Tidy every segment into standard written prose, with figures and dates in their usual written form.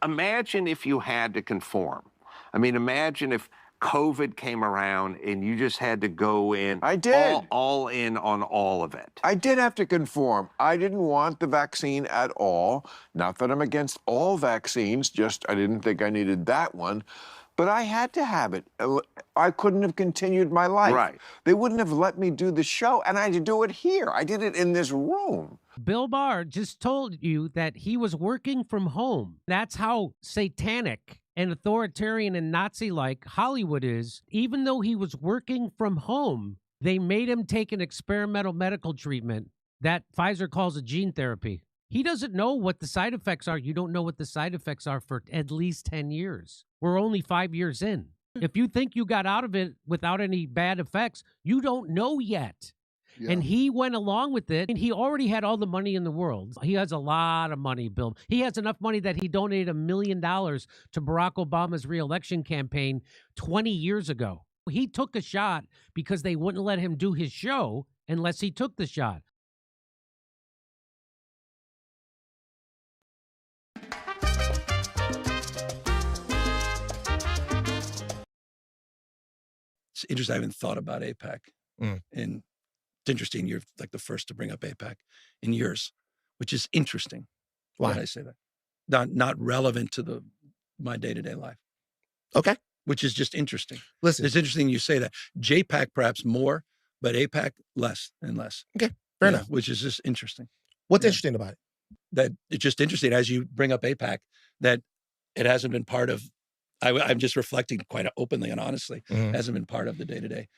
imagine if you had to conform. I mean, imagine if COVID came around and you just had to go in. I did. All in on all of it. I did have to conform. I didn't want the vaccine at all. Not that I'm against all vaccines, just I didn't think I needed that one. But I had to have it. I couldn't have continued my life. Right. They wouldn't have let me do the show, and I had to do it here. I did it in this room. Bill Barr just told you that he was working from home. That's how satanic and authoritarian and Nazi-like Hollywood is. Even though he was working from home, they made him take an experimental medical treatment that Pfizer calls a gene therapy. He doesn't know what the side effects are. You don't know what the side effects are for at least 10 years. We're only 5 years in. If you think you got out of it without any bad effects, you don't know yet. Yeah. And he went along with it, and he already had all the money in the world. He has a lot of money, Bill. He has enough money that he donated $1 million to Barack Obama's reelection campaign 20 years ago. He took a shot because they wouldn't let him do his show unless he took the shot. It's interesting. I haven't thought about AIPAC. And it's interesting. You're like the first to bring up AIPAC in years, which is interesting. Why did I say that? Not relevant to my day-to-day life. Okay. Which is just interesting. Listen. It's interesting you say that. JPAC perhaps more, but AIPAC less and less. Okay. Fair enough. Which is just interesting. What's interesting about it? That it's just interesting as you bring up AIPAC that it hasn't been part of, I'm just reflecting quite openly and honestly, hasn't been part of the day-to-day.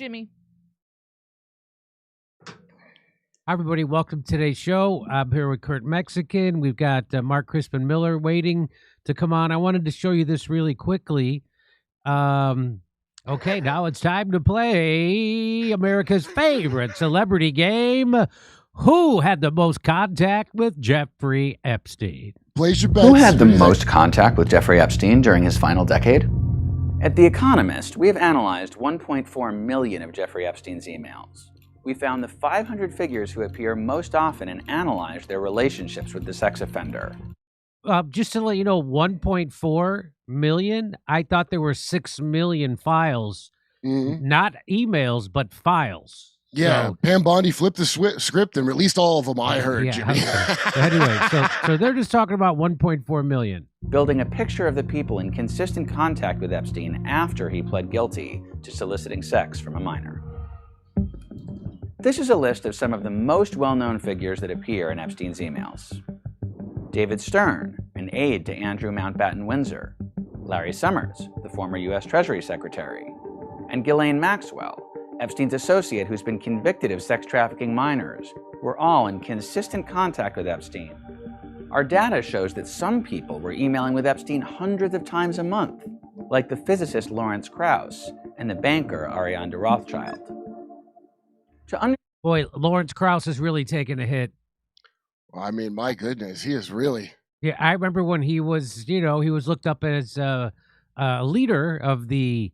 Jimmy. Hi, everybody. Welcome to today's show. I'm here with Kurt Mexican. We've got Mark Crispin Miller waiting to come on. I wanted to show you this really quickly. Okay, now it's time to play America's favorite celebrity game. Who had the most contact with Jeffrey Epstein? Place your bets. Who had the most contact with Jeffrey Epstein during his final decade? At The Economist, we have analyzed 1.4 million of Jeffrey Epstein's emails. We found the 500 figures who appear most often and analyzed their relationships with the sex offender. Just to let you know, 1.4 million? I thought there were 6 million files, not emails, but files. Yeah, So, Pam Bondi flipped the script and released all of them, I heard, yeah, Jimmy. Anyway, so they're just talking about 1.4 million. Building a picture of the people in consistent contact with Epstein after he pled guilty to soliciting sex from a minor. This is a list of some of the most well-known figures that appear in Epstein's emails. David Stern, an aide to Andrew Mountbatten Windsor, Larry Summers, the former U.S. Treasury Secretary, and Ghislaine Maxwell, Epstein's associate who's been convicted of sex trafficking minors, were all in consistent contact with Epstein. Our data shows that some people were emailing with Epstein hundreds of times a month, like the physicist Lawrence Krauss and the banker Ariane de Rothschild. Boy, Lawrence Krauss has really taken a hit. I mean, my goodness, he is really. Yeah, I remember when he was, he was looked up as a leader of the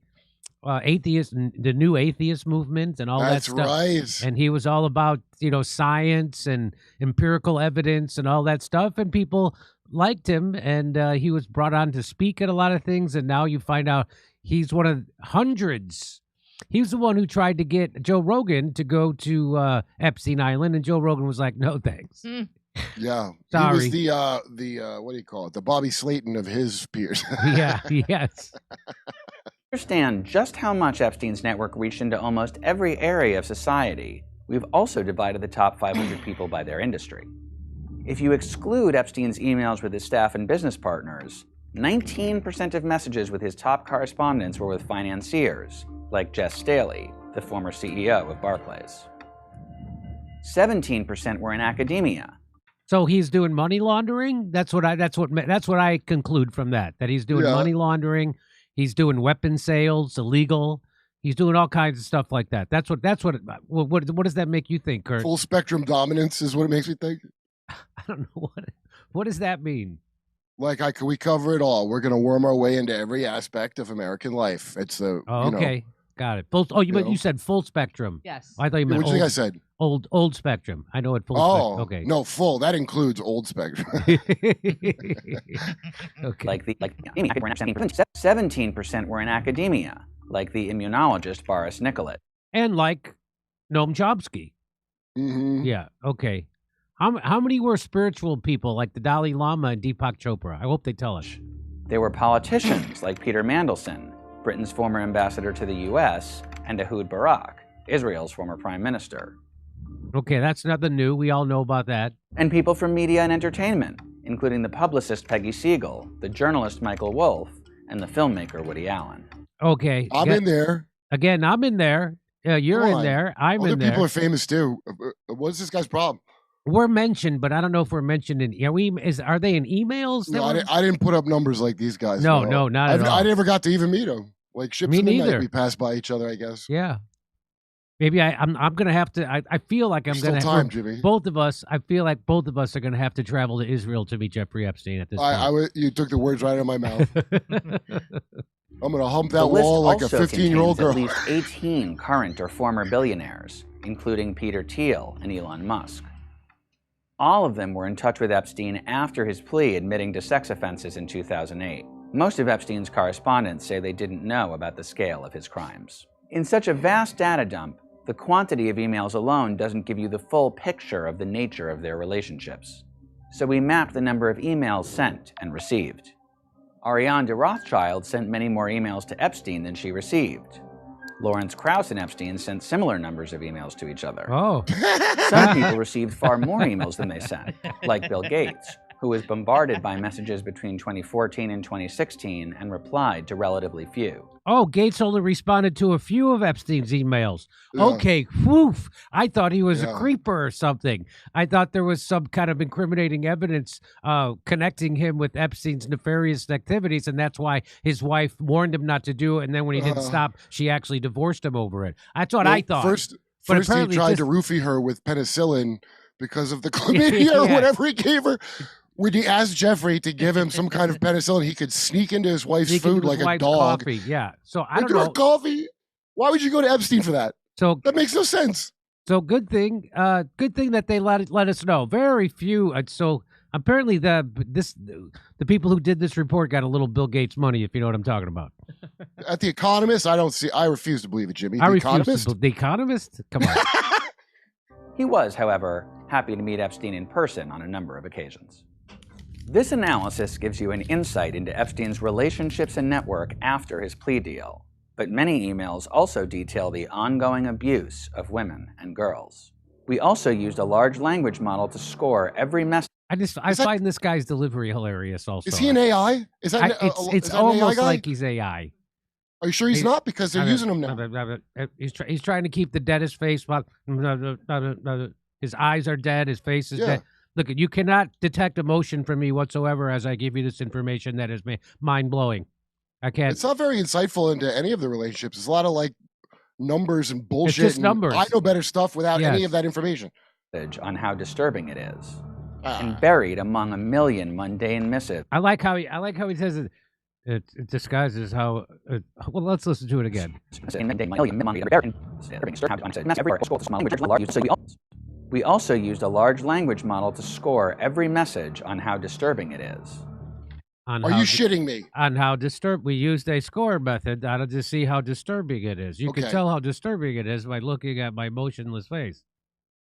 the new atheist movement and all That's that stuff. right. And he was all about, science and empirical evidence and all that stuff. And people liked him. And he was brought on to speak at a lot of things. And now you find out he's one of hundreds. He was the one who tried to get Joe Rogan to go to Epstein Island. And Joe Rogan was like, no, thanks. Yeah. Sorry. He was the what do you call it? The Bobby Slayton of his peers. Yeah, yes. Understand just how much Epstein's network reached into almost every area of society, we've also divided the top 500 people by their industry. If you exclude Epstein's emails with his staff and business partners, 19% of messages with his top correspondents were with financiers, like Jess Staley, the former CEO of Barclays. 17% were in academia. So he's doing money laundering? That's what I conclude from that he's doing money laundering. He's doing weapon sales, illegal. He's doing all kinds of stuff like that. What does that make you think, Kirk? Full spectrum dominance is what it makes me think. I don't know what does that mean? Like, we cover it all. We're going to worm our way into every aspect of American life. It's okay. Got it. You said full spectrum. Yes. I thought you meant what do you think I said? Old spectrum. I know what full spectrum. Okay. No, full. That includes old spectrum. Okay. 17% were in academia, like the immunologist Boris Nicollet. And like Noam Chomsky. Mm-hmm. Yeah. Okay. How many were spiritual people like the Dalai Lama and Deepak Chopra? I hope they tell us. There were politicians like Peter Mandelson, Britain's former ambassador to the U.S., and Ehud Barak, Israel's former prime minister. Okay, that's nothing new. We all know about that. And people from media and entertainment, including the publicist Peggy Siegel, the journalist Michael Wolff, and the filmmaker Woody Allen. Okay. I'm in there. Again, I'm in there. You're in there. I'm in there. Other people are famous too. What's this guy's problem? We're mentioned, but I don't know if we're mentioned in. Are they in emails? No, I didn't put up numbers like these guys. No, not at all. I never got to even meet them. Like ships Me in the neither. night, we passed by each other, I guess. Yeah. Maybe I'm gonna have to. I feel like I'm Still gonna. time, Jimmy. Both of us. I feel like both of us are gonna have to travel to Israel to meet Jeffrey Epstein at this point. You took the words right out of my mouth. I'm gonna hump that The list wall like a also 15-year-old girl. contains at least 18 current or former billionaires, including Peter Thiel and Elon Musk. All of them were in touch with Epstein after his plea admitting to sex offenses in 2008. Most of Epstein's correspondents say they didn't know about the scale of his crimes. In such a vast data dump, the quantity of emails alone doesn't give you the full picture of the nature of their relationships. So we mapped the number of emails sent and received. Ariane de Rothschild sent many more emails to Epstein than she received. Lawrence Krauss and Epstein sent similar numbers of emails to each other. Oh. Some people received far more emails than they sent, like Bill Gates, who was bombarded by messages between 2014 and 2016 and replied to relatively few. Oh, Gates only responded to a few of Epstein's emails. Yeah. Okay, woof. I thought he was a Yeah. creeper or something. I thought there was some kind of incriminating evidence connecting him with Epstein's nefarious activities, and that's why his wife warned him not to do it, and then when he didn't stop, she actually divorced him over it. That's what I thought. First But he apparently tried just- to roofie her with penicillin because of the chlamydia or Yeah. whatever he gave her. When he asked Jeffrey to give him some kind of penicillin, he could sneak into his wife's Sneaking food with like a wife's dog. Coffee. Yeah. So I Like, don't "Your know. coffee? Why would you go to Epstein for that? So That makes no sense." So good thing that they let us know. Very few. So apparently the people who did this report got a little Bill Gates money, if you know what I'm talking about. At The Economist, I refuse to believe it, Jimmy. I The refuse Economist? to. The Economist? Come on. He was, however, happy to meet Epstein in person on a number of occasions. This analysis gives you an insight into Epstein's relationships and network after his plea deal, but many emails also detail the ongoing abuse of women and girls. We also used a large language model to score every message. I find this guy's delivery hilarious also. Is he an AI? Is that It's is that an AI almost guy? like he's AI. Are you sure he's not? Because they're using him now. He's trying to keep the deadest face. His eyes are dead. His face is dead. Look, you cannot detect emotion from me whatsoever as I give you this information that is mind-blowing. I can't. It's not very insightful into any of the relationships. It's a lot of like numbers and bullshit. just and numbers. I know better stuff without any Yes. of that information. On how disturbing it is, Ah. and buried among a million mundane missives. I like how he says it. It disguises how. Well, let's listen to it again. We also used a large language model to score every message on how disturbing it is. Are you shitting me? On how we used a score method to see how disturbing it is. You can Okay. tell how disturbing it is by looking at my motionless face.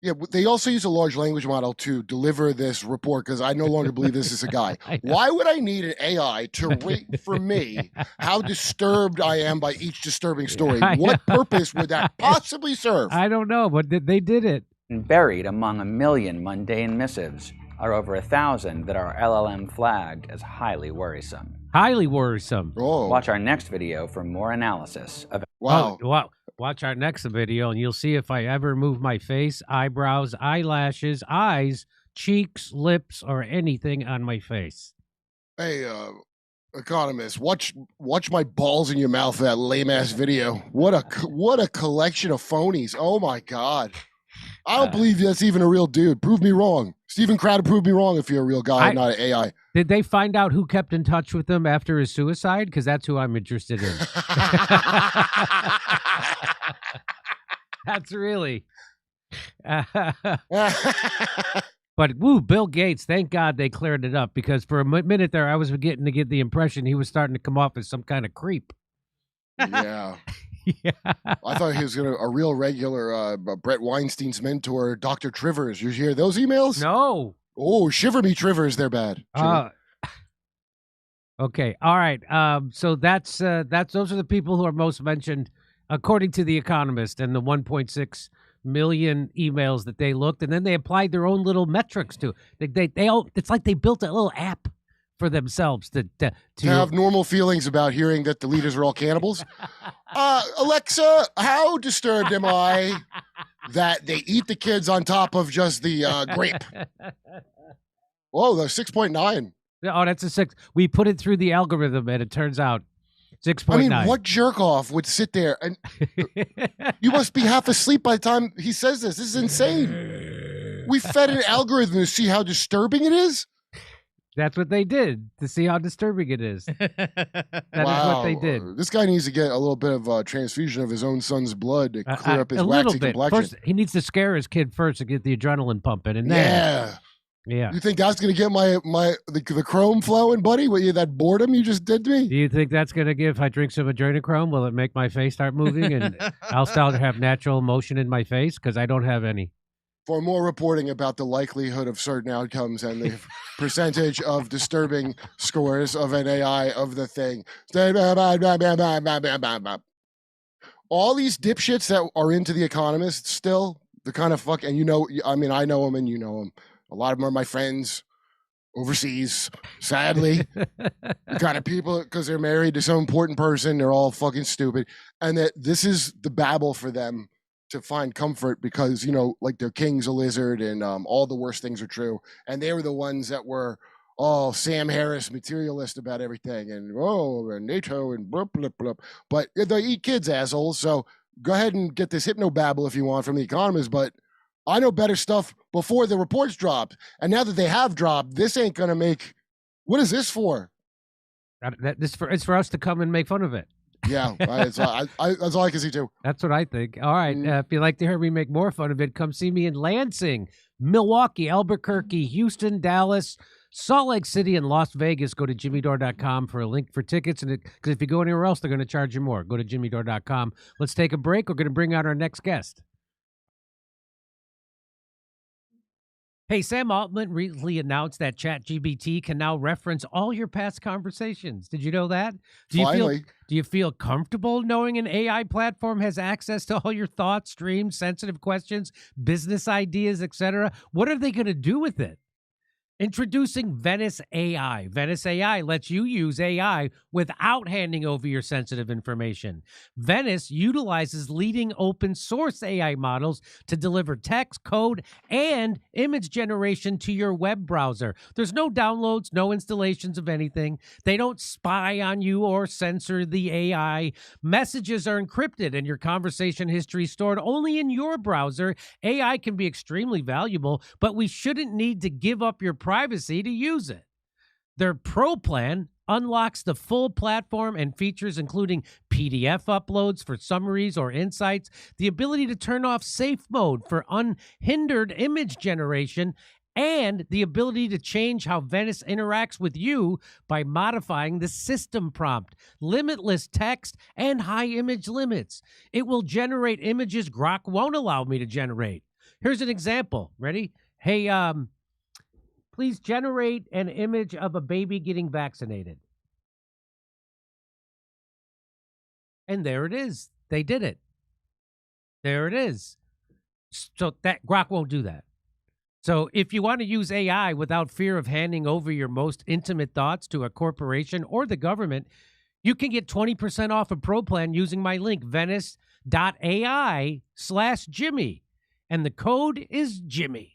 Yeah, but they also use a large language model to deliver this report because I no longer believe this is a guy. I know. Why would I need an AI to rate for me how disturbed I am by each disturbing story? I What know. purpose would that possibly serve? I don't know, but they did it. And buried among a million mundane missives are over 1,000 that are LLM flagged as highly worrisome. Highly worrisome. Oh, Watch our next video for more analysis of wow. Oh, wow. Watch our next video and you'll see if I ever move my face, eyebrows, eyelashes, eyes, cheeks, lips, or anything on my face. Hey, economist, watch my balls in your mouth for that lame ass video. What a collection of phonies. Oh my God. I don't believe that's even a real dude. Prove me wrong. Stephen Crowder, prove me wrong if you're a real guy, not an AI. Did they find out who kept in touch with him after his suicide? Because that's who I'm interested in. That's really. But woo, Bill Gates, thank God they cleared it up because for a minute there I was getting to get the impression he was starting to come off as some kind of creep. Yeah. Yeah. I thought he was a real regular Brett Weinstein's mentor, Dr. Trivers. You hear those emails? No. Oh, shiver me Trivers, they're bad. Okay. All right. So that's those are the people who are most mentioned according to The Economist and the 1.6 million emails that they looked, and then they applied their own little metrics to it. They all, it's like they built a little app for themselves to have normal feelings about hearing that the leaders are all cannibals. Alexa, how disturbed am I that they eat the kids on top of just the grape? Whoa, the 6.9. Oh, that's a 6. We put it through the algorithm, and it turns out 6.9. I mean, what jerk off would sit there and you must be half asleep by the time he says this. This is insane. We fed an algorithm to see how disturbing it is. That's what they did to see how disturbing it is. That is what they did. This guy needs to get a little bit of a transfusion of his own son's blood to clear up his a little waxy bit. complexion. First, he needs to scare his kid first to get the adrenaline pumping, and then yeah. You think that's gonna get the chrome flowing, buddy? What that boredom you just did to me? Do you think that's gonna give? If I drink some adrenochrome, will it make my face start moving and I'll start to have natural motion in my face because I don't have any? For more reporting about the likelihood of certain outcomes and the percentage of disturbing scores of an AI of the thing. All these dipshits that are into The Economist still, the kind of fuck, and I know them and you know them. A lot of them are my friends. overseas, sadly. Kind of people, because they're married to some important person, they're all fucking stupid. And that this is the babble for them to find comfort because, you know, like their king's a lizard and all the worst things are true. And they were the ones that were all Sam Harris materialist about everything and NATO and blah, blah, blah. But they eat kids, assholes. So go ahead and get this hypnobabble if you want from The Economist. But I know better stuff before the reports dropped. And now that they have dropped, this ain't going to make, what is this for? It's for us to come and make fun of it. Yeah, that's all I can see too. That's what I think. All right. If you'd like to hear me make more fun of it, come see me in Lansing, Milwaukee, Albuquerque, Houston, Dallas, Salt Lake City, and Las Vegas. Go to jimmydore.com for a link for tickets. And because if you go anywhere else, they're going to charge you more. Go to jimmydore.com. Let's take a break. We're going to bring out our next guest. Hey, Sam Altman recently announced that ChatGPT can now reference all your past conversations. Did you know that? Do you feel comfortable knowing an AI platform has access to all your thoughts, streams, sensitive questions, business ideas, etc.? What are they going to do with it? Introducing Venice AI. Venice AI lets you use AI without handing over your sensitive information. Venice utilizes leading open source AI models to deliver text, code, and image generation to your web browser. There's no downloads, no installations of anything. They don't spy on you or censor the AI. Messages are encrypted and your conversation history stored only in your browser. AI can be extremely valuable, but we shouldn't need to give up your privacy to use it. Their Pro plan unlocks the full platform and features including PDF uploads for summaries or insights, the ability to turn off safe mode for unhindered image generation, and the ability to change how Venice interacts with you by modifying the system prompt, limitless text, and high image limits. It will generate images Grok won't allow me to generate. Here's an example. Ready? Hey, please generate an image of a baby getting vaccinated. And there it is. They did it. There it is. So that Grok won't do that. So if you want to use AI without fear of handing over your most intimate thoughts to a corporation or the government, you can get 20% off a Pro plan using my link, venice.ai/Jimmy. And the code is Jimmy.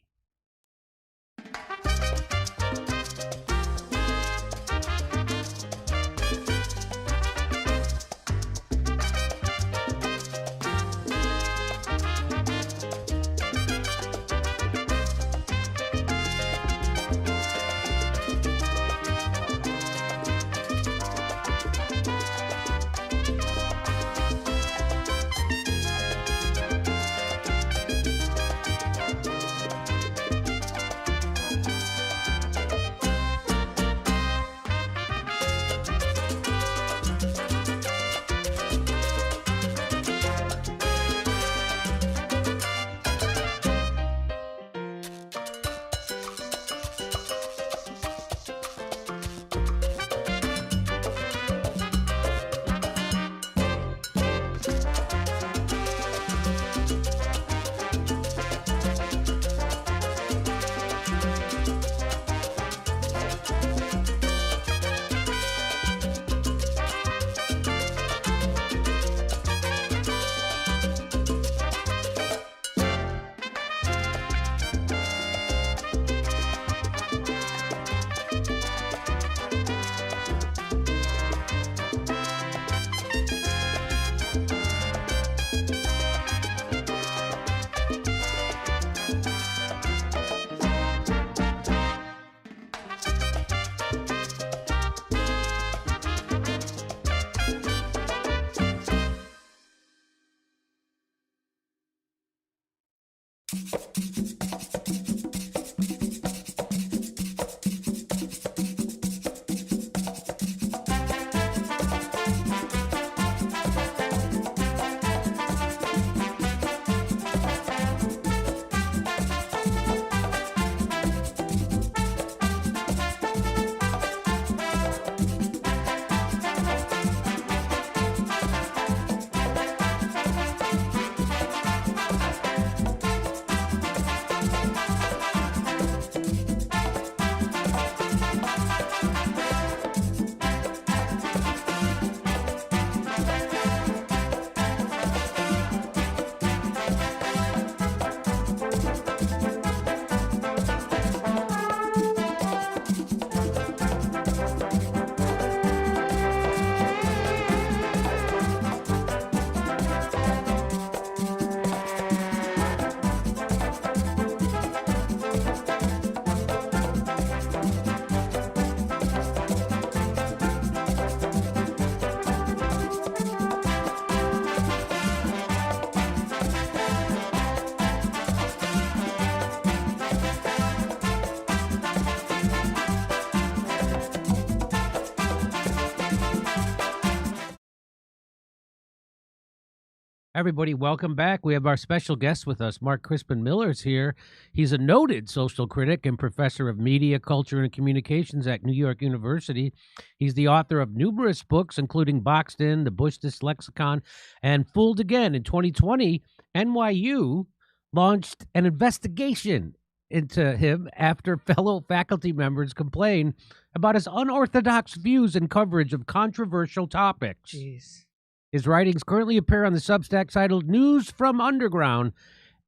Everybody, welcome back. We have our special guest with us. Mark Crispin Miller's here. He's a noted social critic and professor of media, culture, and communications at New York University. He's the author of numerous books, including Boxed In, The Bush Lexicon, and Fooled Again. In 2020, NYU launched an investigation into him after fellow faculty members complained about his unorthodox views and coverage of controversial topics. Jeez. His writings currently appear on the Substack titled News from Underground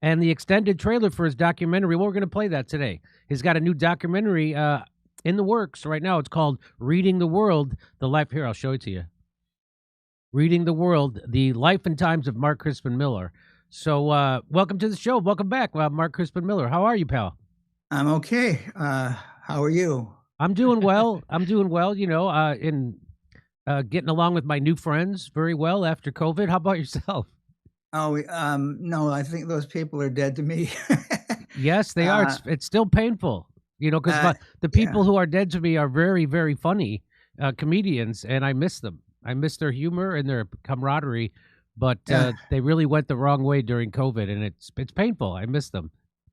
and the extended trailer for his documentary. Well, we're going to play that today. He's got a new documentary in the works right now. It's called Reading the World, the life. Here, I'll show it to you. Reading the World, the life and times of Mark Crispin Miller. So welcome to the show. Welcome back, Mark Crispin Miller. How are you, pal? I'm okay. How are you? I'm doing well. You know, getting along with my new friends very well after COVID. How about yourself? Oh, no, I think those people are dead to me. Yes, they are. It's still painful, you know, because the people who are dead to me are very, very funny comedians, and I miss them. I miss their humor and their camaraderie, but they really went the wrong way during COVID, and it's painful. I miss them.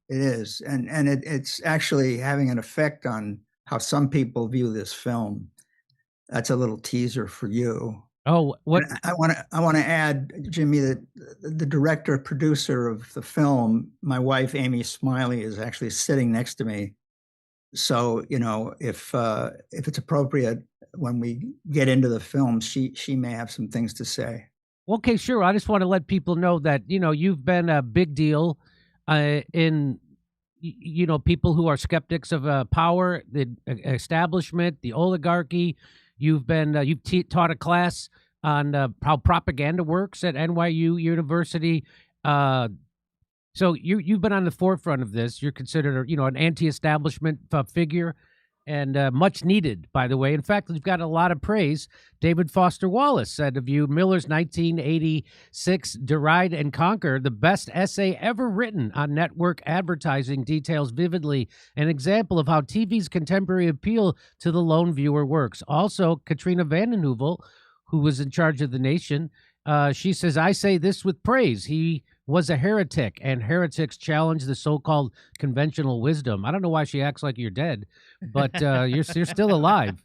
It is, and it's actually having an effect on how some people view this film. That's a little teaser for you. Oh, what? And I want to add, Jimmy, that the director producer of the film, my wife Amy Smiley, is actually sitting next to me. So, you know, if it's appropriate when we get into the film, she may have some things to say. Okay, sure. I just want to let people know that, you know, you've been a big deal in, you know, people who are skeptics of power, the establishment, the oligarchy. You've been taught a class on how propaganda works at NYU University. So you've been on the forefront of this. You're considered, you know, an anti-establishment figure, and much needed, by the way. In fact, you've got a lot of praise. David Foster Wallace said of you, Miller's 1986 Deride and Conquer, the best essay ever written on network advertising, details vividly an example of how TV's contemporary appeal to the lone viewer works. Also, Katrina vanden Heuvel, who was in charge of The Nation, she says, I say this with praise. He was a heretic, and heretics challenge the so-called conventional wisdom. I don't know why she acts like you're dead, but you're still alive.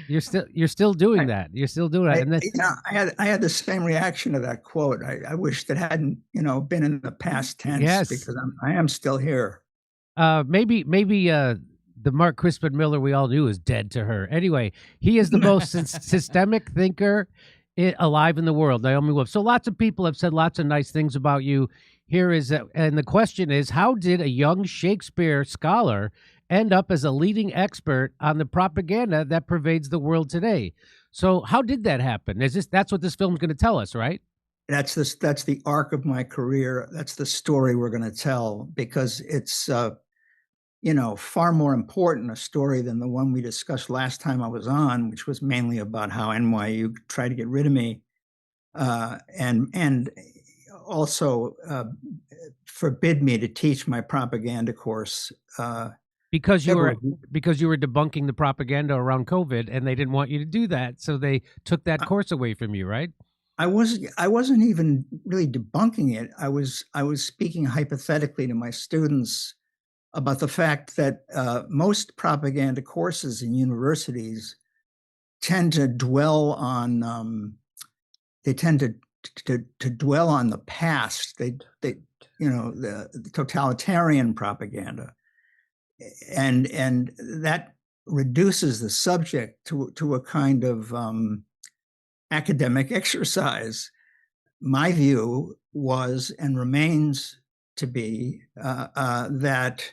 You're still doing that. You're still doing that. And then, you know, I had the same reaction to that quote. I wish that hadn't, you know, been in the past tense. Yes. Because I am still here. Maybe the Mark Crispin Miller we all knew is dead to her. Anyway, he is the most systemic thinker alive in the world, Naomi Wolf. So lots of people have said lots of nice things about you. Here is, and the question is, how did a young Shakespeare scholar end up as a leading expert on the propaganda that pervades the world today? So how did that happen? That's what this film's going to tell us, right? That's the arc of my career. That's the story we're going to tell, because it's, you know, far more important a story than the one we discussed last time I was on, which was mainly about how NYU tried to get rid of me, and also forbid me to teach my propaganda course. Because you were debunking the propaganda around COVID, and they didn't want you to do that, so they took that course away from you, right? I wasn't even really debunking it. I was speaking hypothetically to my students about the fact that most propaganda courses in universities tend to dwell on dwell on the past. They you know, the totalitarian propaganda, and that reduces the subject to a kind of academic exercise. My view was and remains to be that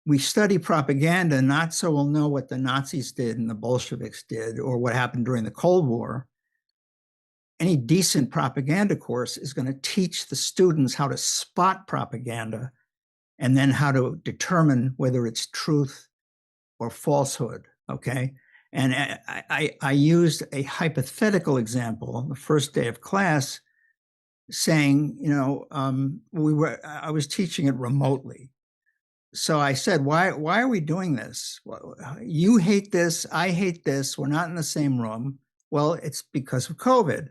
we study propaganda not so we'll know what the Nazis did and the Bolsheviks did or what happened during the Cold War. Any decent propaganda course is going to teach the students how to spot propaganda and then how to determine whether it's truth or falsehood, okay? And I used a hypothetical example the first day of class, saying, you know, I was teaching it remotely. So I said, why are we doing this? Well, you hate this, I hate this, we're not in the same room. Well, it's because of COVID.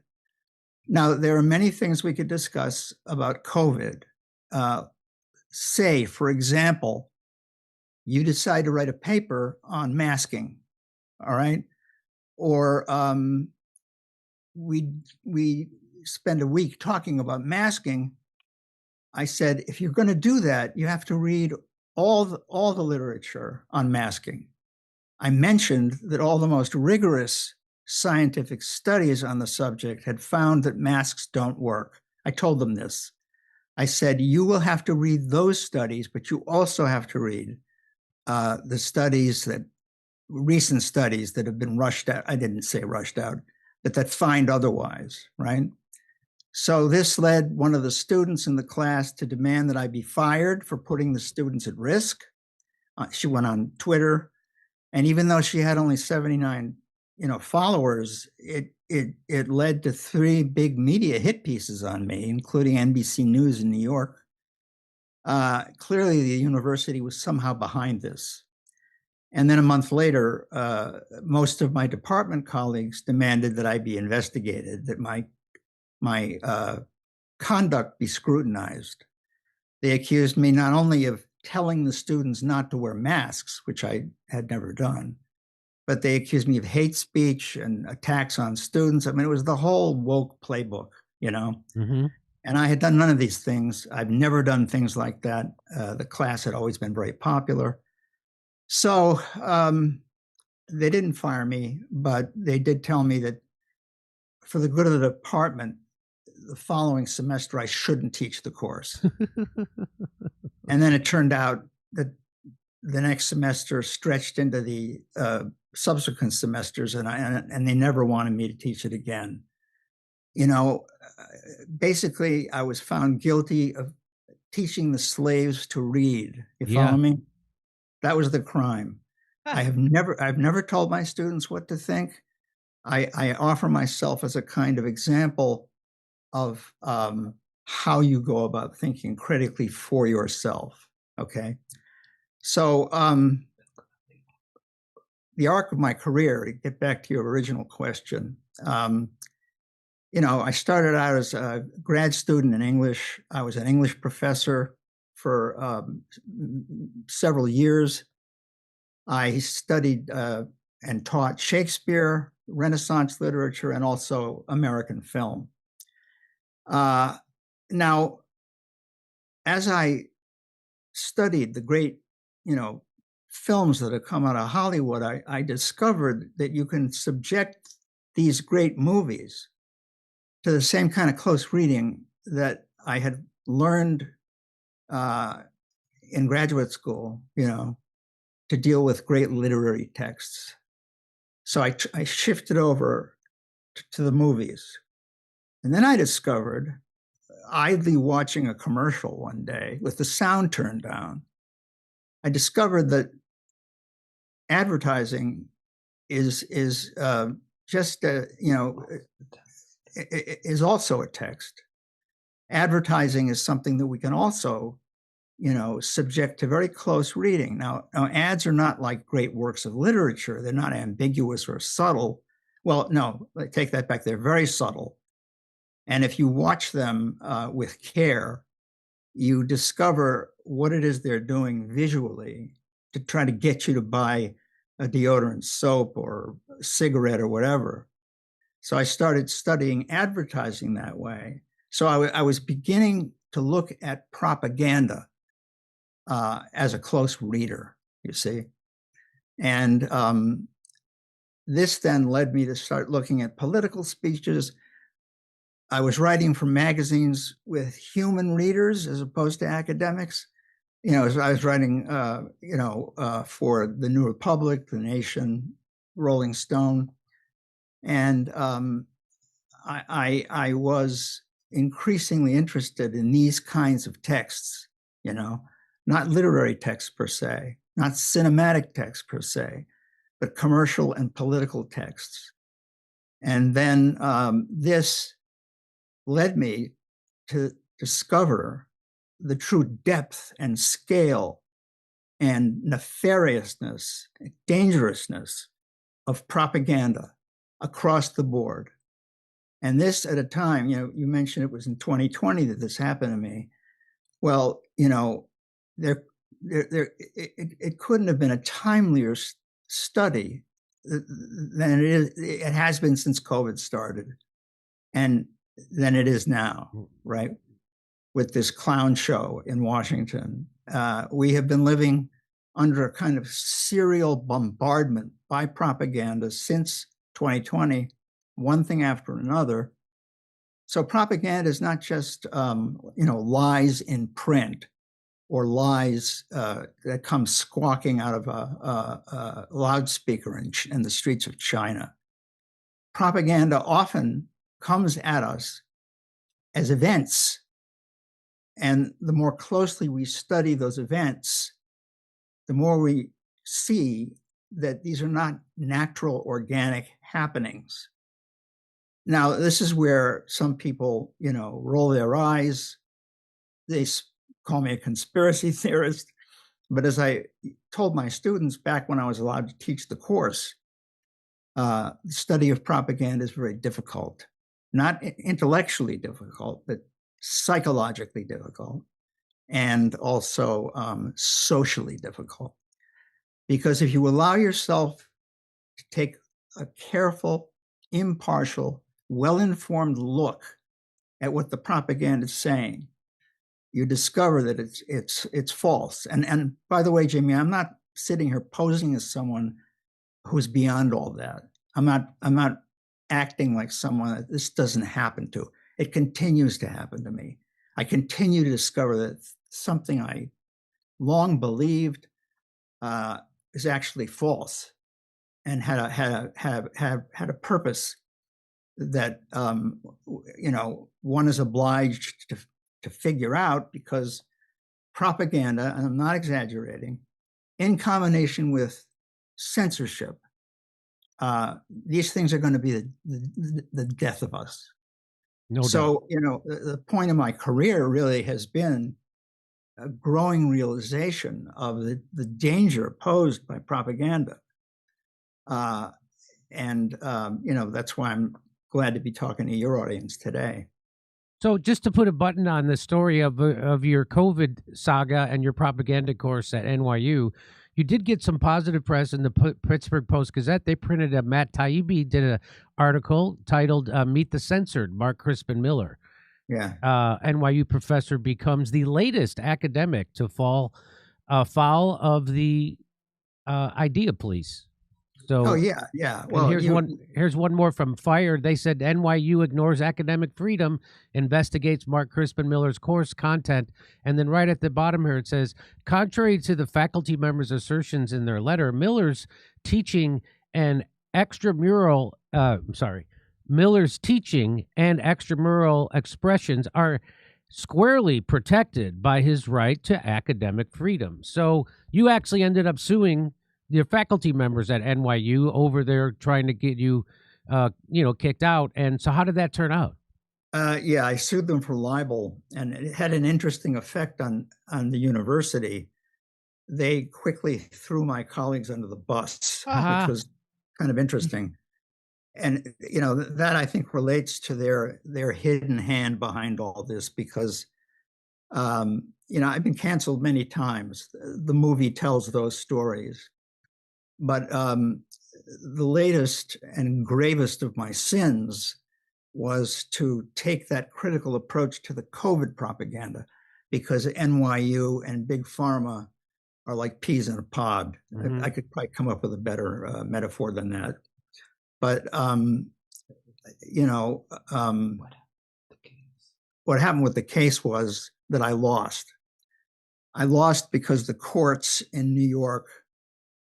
Now, there are many things we could discuss about COVID. Say, for example, you decide to write a paper on masking, all right? Or we spend a week talking about masking. I said, if you're going to do that, you have to read all the literature on masking. I mentioned that all the most rigorous scientific studies on the subject had found that masks don't work. I told them this. I said, you will have to read those studies, but you also have to read the studies recent studies that have been rushed out. I didn't say rushed out, but that find otherwise, right? So this led one of the students in the class to demand that I be fired for putting the students at risk. She went on Twitter, and even though she had only 79, followers, it led to 3 big media hit pieces on me, including NBC News in New York. Clearly, the university was somehow behind this. And then a month later, most of my department colleagues demanded that I be investigated, that my conduct be scrutinized. They accused me not only of telling the students not to wear masks, which I had never done, but they accused me of hate speech and attacks on students. I mean, it was the whole woke playbook, Mm-hmm. And I had done none of these things. I've never done things like that. The class had always been very popular. So they didn't fire me, but they did tell me that for the good of the department, the following semester, I shouldn't teach the course. And then it turned out that the next semester stretched into the subsequent semesters, and they never wanted me to teach it again. Basically, I was found guilty of teaching the slaves to read. You follow me? That was the crime. I've never told my students what to think. I offer myself as a kind of example of how you go about thinking critically for yourself. Okay. So the arc of my career, to get back to your original question, I started out as a grad student in English. I was an English professor for several years. I studied and taught Shakespeare, Renaissance literature, and also American film. Now, as I studied the great, films that have come out of Hollywood, I discovered that you can subject these great movies to the same kind of close reading that I had learned in graduate school, to deal with great literary texts. So I shifted over to the movies. And then I discovered, idly watching a commercial one day with the sound turned down, I discovered that advertising is just is also a text. Advertising is something that we can also, subject to very close reading. Now, ads are not like great works of literature. They're not ambiguous or subtle. Well, no, I take that back. They're very subtle. And if you watch them with care, you discover what it is they're doing visually to try to get you to buy a deodorant, soap, or a cigarette or whatever. So I started studying advertising that way. So I was beginning to look at propaganda as a close reader, you see. And this then led me to start looking at political speeches. I was writing for magazines with human readers as opposed to academics. I was writing, for the New Republic, The Nation, Rolling Stone. And I was increasingly interested in these kinds of texts, not literary texts per se, not cinematic texts per se, but commercial and political texts. And then this led me to discover the true depth and scale and nefariousness, dangerousness of propaganda across the board. And this at a time, you mentioned it was in 2020 that this happened to me. Well, it couldn't have been a timelier study than it is. It has been since COVID started, and than it is now, right? With this clown show in Washington, we have been living under a kind of serial bombardment by propaganda since 2020, one thing after another. So propaganda is not just lies in print or lies that come squawking out of a loudspeaker in the streets of China. Propaganda often comes at us as events. And the more closely we study those events, the more we see that these are not natural, organic happenings. Now, this is where some people, roll their eyes. They call me a conspiracy theorist. But as I told my students back when I was allowed to teach the course, the study of propaganda is very difficult. Not intellectually difficult, but psychologically difficult, and also socially difficult. Because if you allow yourself to take a careful, impartial, well-informed look at what the propaganda is saying, you discover that it's false. And by the way, Jimmy, I'm not sitting here posing as someone who's beyond all that. I'm not acting like someone that this doesn't happen to. It continues to happen to me. I continue to discover that something I long believed is actually false, and had a purpose that one is obliged to figure out, because propaganda, and I'm not exaggerating, in combination with censorship, these things are going to be the death of us. No So, doubt. The point of my career really has been a growing realization of the danger posed by propaganda. That's why I'm glad to be talking to your audience today. So just to put a button on the story of your COVID saga and your propaganda course at NYU, you did get some positive press in the Pittsburgh Post-Gazette. They printed Matt Taibbi did an article titled "Meet the Censored: Mark Crispin Miller." Yeah. NYU professor becomes the latest academic to fall foul of the idea police. So, oh yeah. Well, here's one more from Fire. They said NYU ignores academic freedom, investigates Mark Crispin Miller's course content, and then right at the bottom here it says, contrary to the faculty members' assertions in their letter, Miller's teaching and extramural expressions are squarely protected by his right to academic freedom. So you actually ended up suing your faculty members at NYU over there trying to get you, kicked out. And so how did that turn out? I sued them for libel, and it had an interesting effect on the university. They quickly threw my colleagues under the bus, which was kind of interesting. And, that I think relates to their hidden hand behind all this, because, I've been canceled many times. The movie tells those stories. But the latest and gravest of my sins was to take that critical approach to the COVID propaganda, because NYU and Big Pharma are like peas in a pod. Mm-hmm. I could probably come up with a better metaphor than that. But, what happened with the case was that I lost. I lost because the courts in New York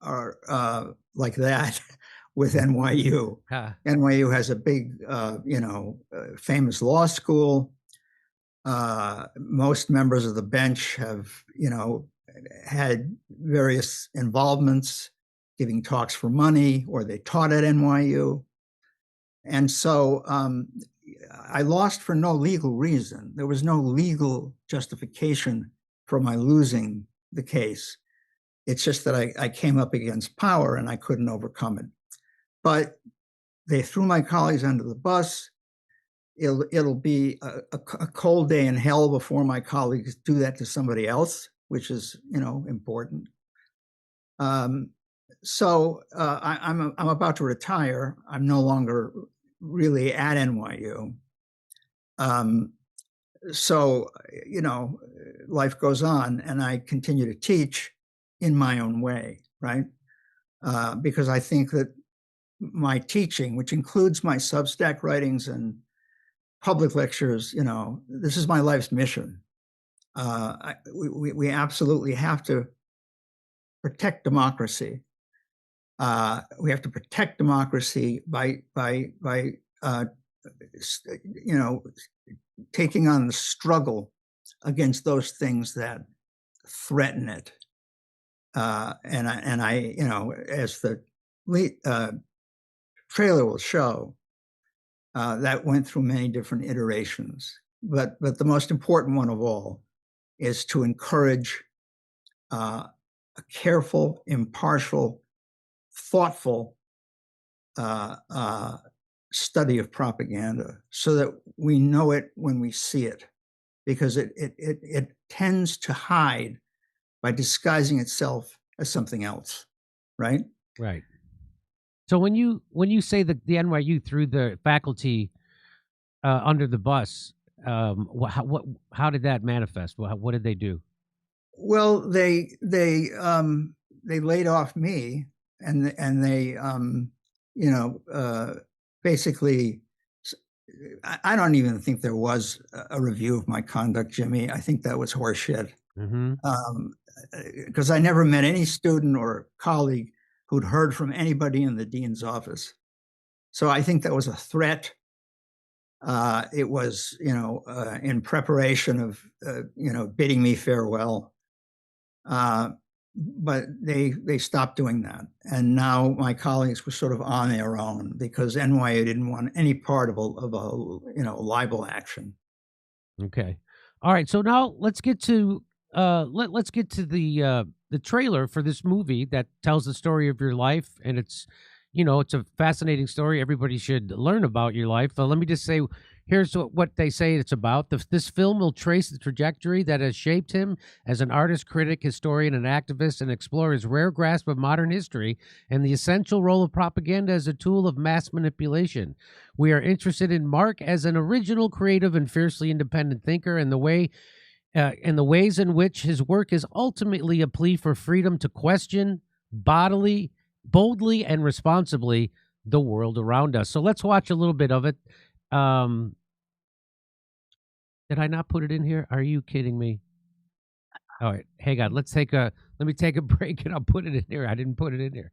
are like that with NYU. NYU has a big, famous law school. Most members of the bench have, had various involvements, giving talks for money, or they taught at NYU. And so I lost for no legal reason. There was no legal justification for my losing the case. It's just that I came up against power and I couldn't overcome it. But they threw my colleagues under the bus. it'll be a cold day in hell before my colleagues do that to somebody else, which is, important. So I'm about to retire. I'm no longer really at NYU. So, life goes on, and I continue to teach in my own way, right? Because I think that my teaching, which includes my Substack writings and public lectures, this is my life's mission. We absolutely have to protect democracy. We have to protect democracy by taking on the struggle against those things that threaten it. And I, as the trailer will show, that went through many different iterations. But the most important one of all is to encourage a careful, impartial, thoughtful study of propaganda, so that we know it when we see it, because it tends to hide by disguising itself as something else, right? Right. So when you say that the NYU threw the faculty under the bus, how did that manifest? What did they do? Well, they laid off me, and they basically, I don't even think there was a review of my conduct, Jimmy. I think that was horseshit. Because I never met any student or colleague who'd heard from anybody in the dean's office. So I think that was a threat. It was, in preparation of, bidding me farewell. But they stopped doing that. And now my colleagues were sort of on their own, because NYU didn't want any part of a libel action. Okay. All right. So now let's get to let's get to the trailer for this movie that tells the story of your life, and it's a fascinating story. Everybody should learn about your life. Let me just say, here's what they say it's about. This film will trace the trajectory that has shaped him as an artist, critic, historian, and activist, and explore his rare grasp of modern history and the essential role of propaganda as a tool of mass manipulation. We are interested in Mark as an original, creative, and fiercely independent thinker, and the ways in which his work is ultimately a plea for freedom to question boldly, and responsibly the world around us. So let's watch a little bit of it. Did I not put it in here? Are you kidding me? All right, hang on. Let me take a break and I'll put it in here. I didn't put it in here.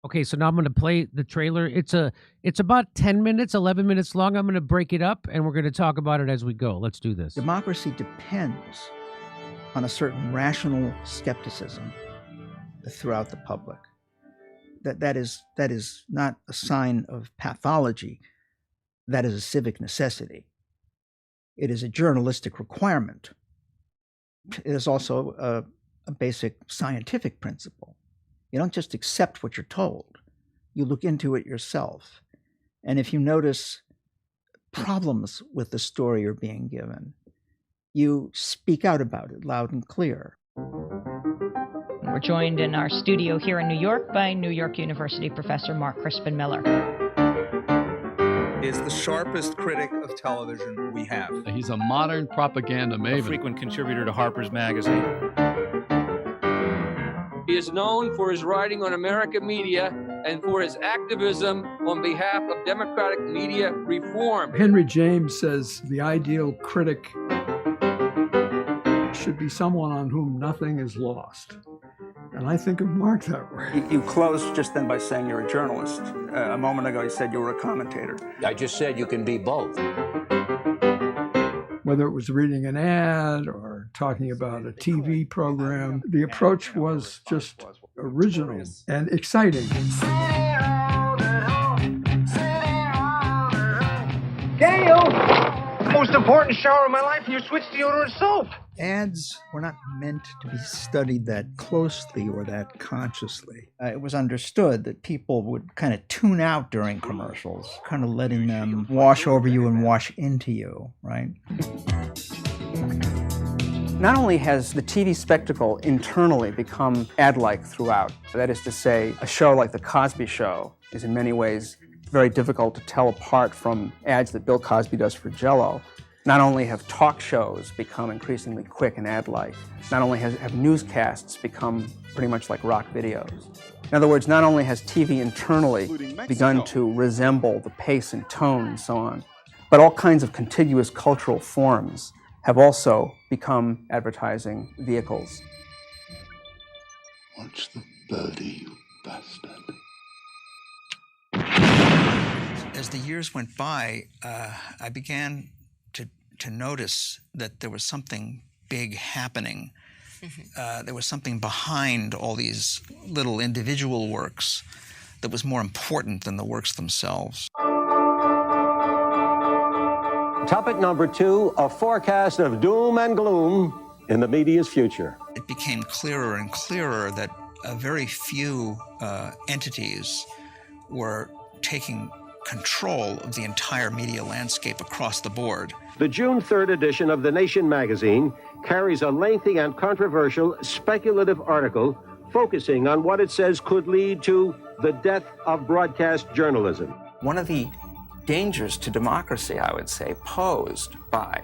Okay, so now I'm going to play the trailer. It's about 10 minutes, 11 minutes long. I'm going to break it up, and we're going to talk about it as we go. Let's do this. Democracy depends on a certain rational skepticism throughout the public. That is not a sign of pathology. That is a civic necessity. It is a journalistic requirement. It is also a basic scientific principle. You don't just accept what you're told. You look into it yourself. And if you notice problems with the story you're being given, you speak out about it loud and clear. We're joined in our studio here in New York by New York University professor Mark Crispin Miller. Is the sharpest critic of television we have. He's a modern propaganda maven. A frequent contributor to Harper's Magazine. He is known for his writing on American media and for his activism on behalf of democratic media reform. Henry James says the ideal critic should be someone on whom nothing is lost. And I think of Mark that way. You closed just then by saying you're a journalist. A moment ago you said you were a commentator. I just said you can be both. Whether it was reading an ad or talking about a TV program, the approach was just original and exciting. Daniel! Most important shower of my life, and you switched deodorant soap. Ads were not meant to be studied that closely or that consciously. It was understood that people would kind of tune out during commercials, kind of letting them wash over you and wash into you, right? Not only has the TV spectacle internally become ad-like throughout, that is to say, a show like The Cosby Show is in many ways very difficult to tell apart from ads that Bill Cosby does for Jell-O. Not only have talk shows become increasingly quick and ad-like, not only have newscasts become pretty much like rock videos. In other words, not only has TV internally begun to resemble the pace and tone and so on, but all kinds of contiguous cultural forms have also become advertising vehicles. Watch the birdie, you bastard. As the years went by, I began to notice that there was something big happening. There was something behind all these little individual works that was more important than the works themselves. Topic number 2, a forecast of doom and gloom in the media's future. It became clearer and clearer that very few entities were taking control of the entire media landscape across the board. The June 3rd edition of The Nation magazine carries a lengthy and controversial speculative article focusing on what it says could lead to the death of broadcast journalism. One of the dangers to democracy, I would say, posed by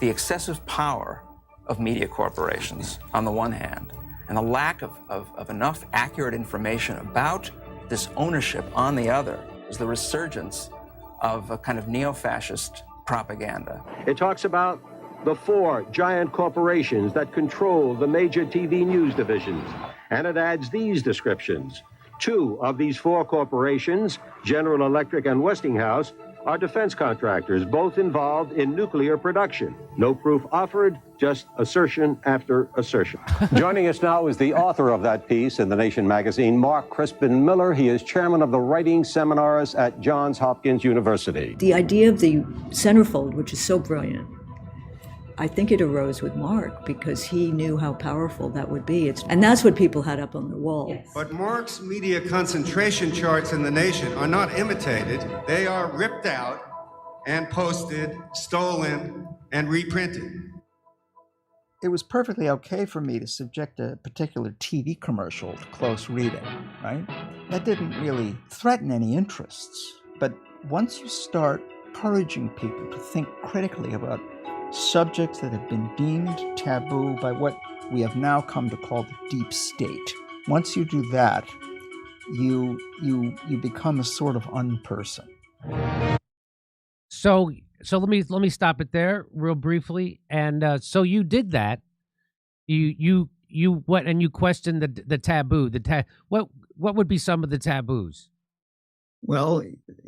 the excessive power of media corporations on the one hand, and the lack of enough accurate information about this ownership on the other, is the resurgence of a kind of neo-fascist propaganda. It talks about the 4 giant corporations that control the major TV news divisions, and it adds these descriptions. 2 of these 4 corporations, General Electric and Westinghouse, are defense contractors, both involved in nuclear production. No proof offered, just assertion after assertion. Joining us now is the author of that piece in The Nation magazine, Mark Crispin Miller. He is chairman of the writing seminars at Johns Hopkins University. The idea of the centerfold, which is so brilliant, I think it arose with Mark because he knew how powerful that would be. And that's what people had up on their wall. Yes. But Mark's media concentration charts in The Nation are not imitated. They are ripped out and posted, stolen, and reprinted. It was perfectly okay for me to subject a particular TV commercial to close reading, right? That didn't really threaten any interests. But once you start encouraging people to think critically about subjects that have been deemed taboo by what we have now come to call the deep state. Once you do that, you become a sort of unperson. So let me stop it there real briefly. And so you did that. You went and you questioned the taboo. What what would be some of the taboos? Well,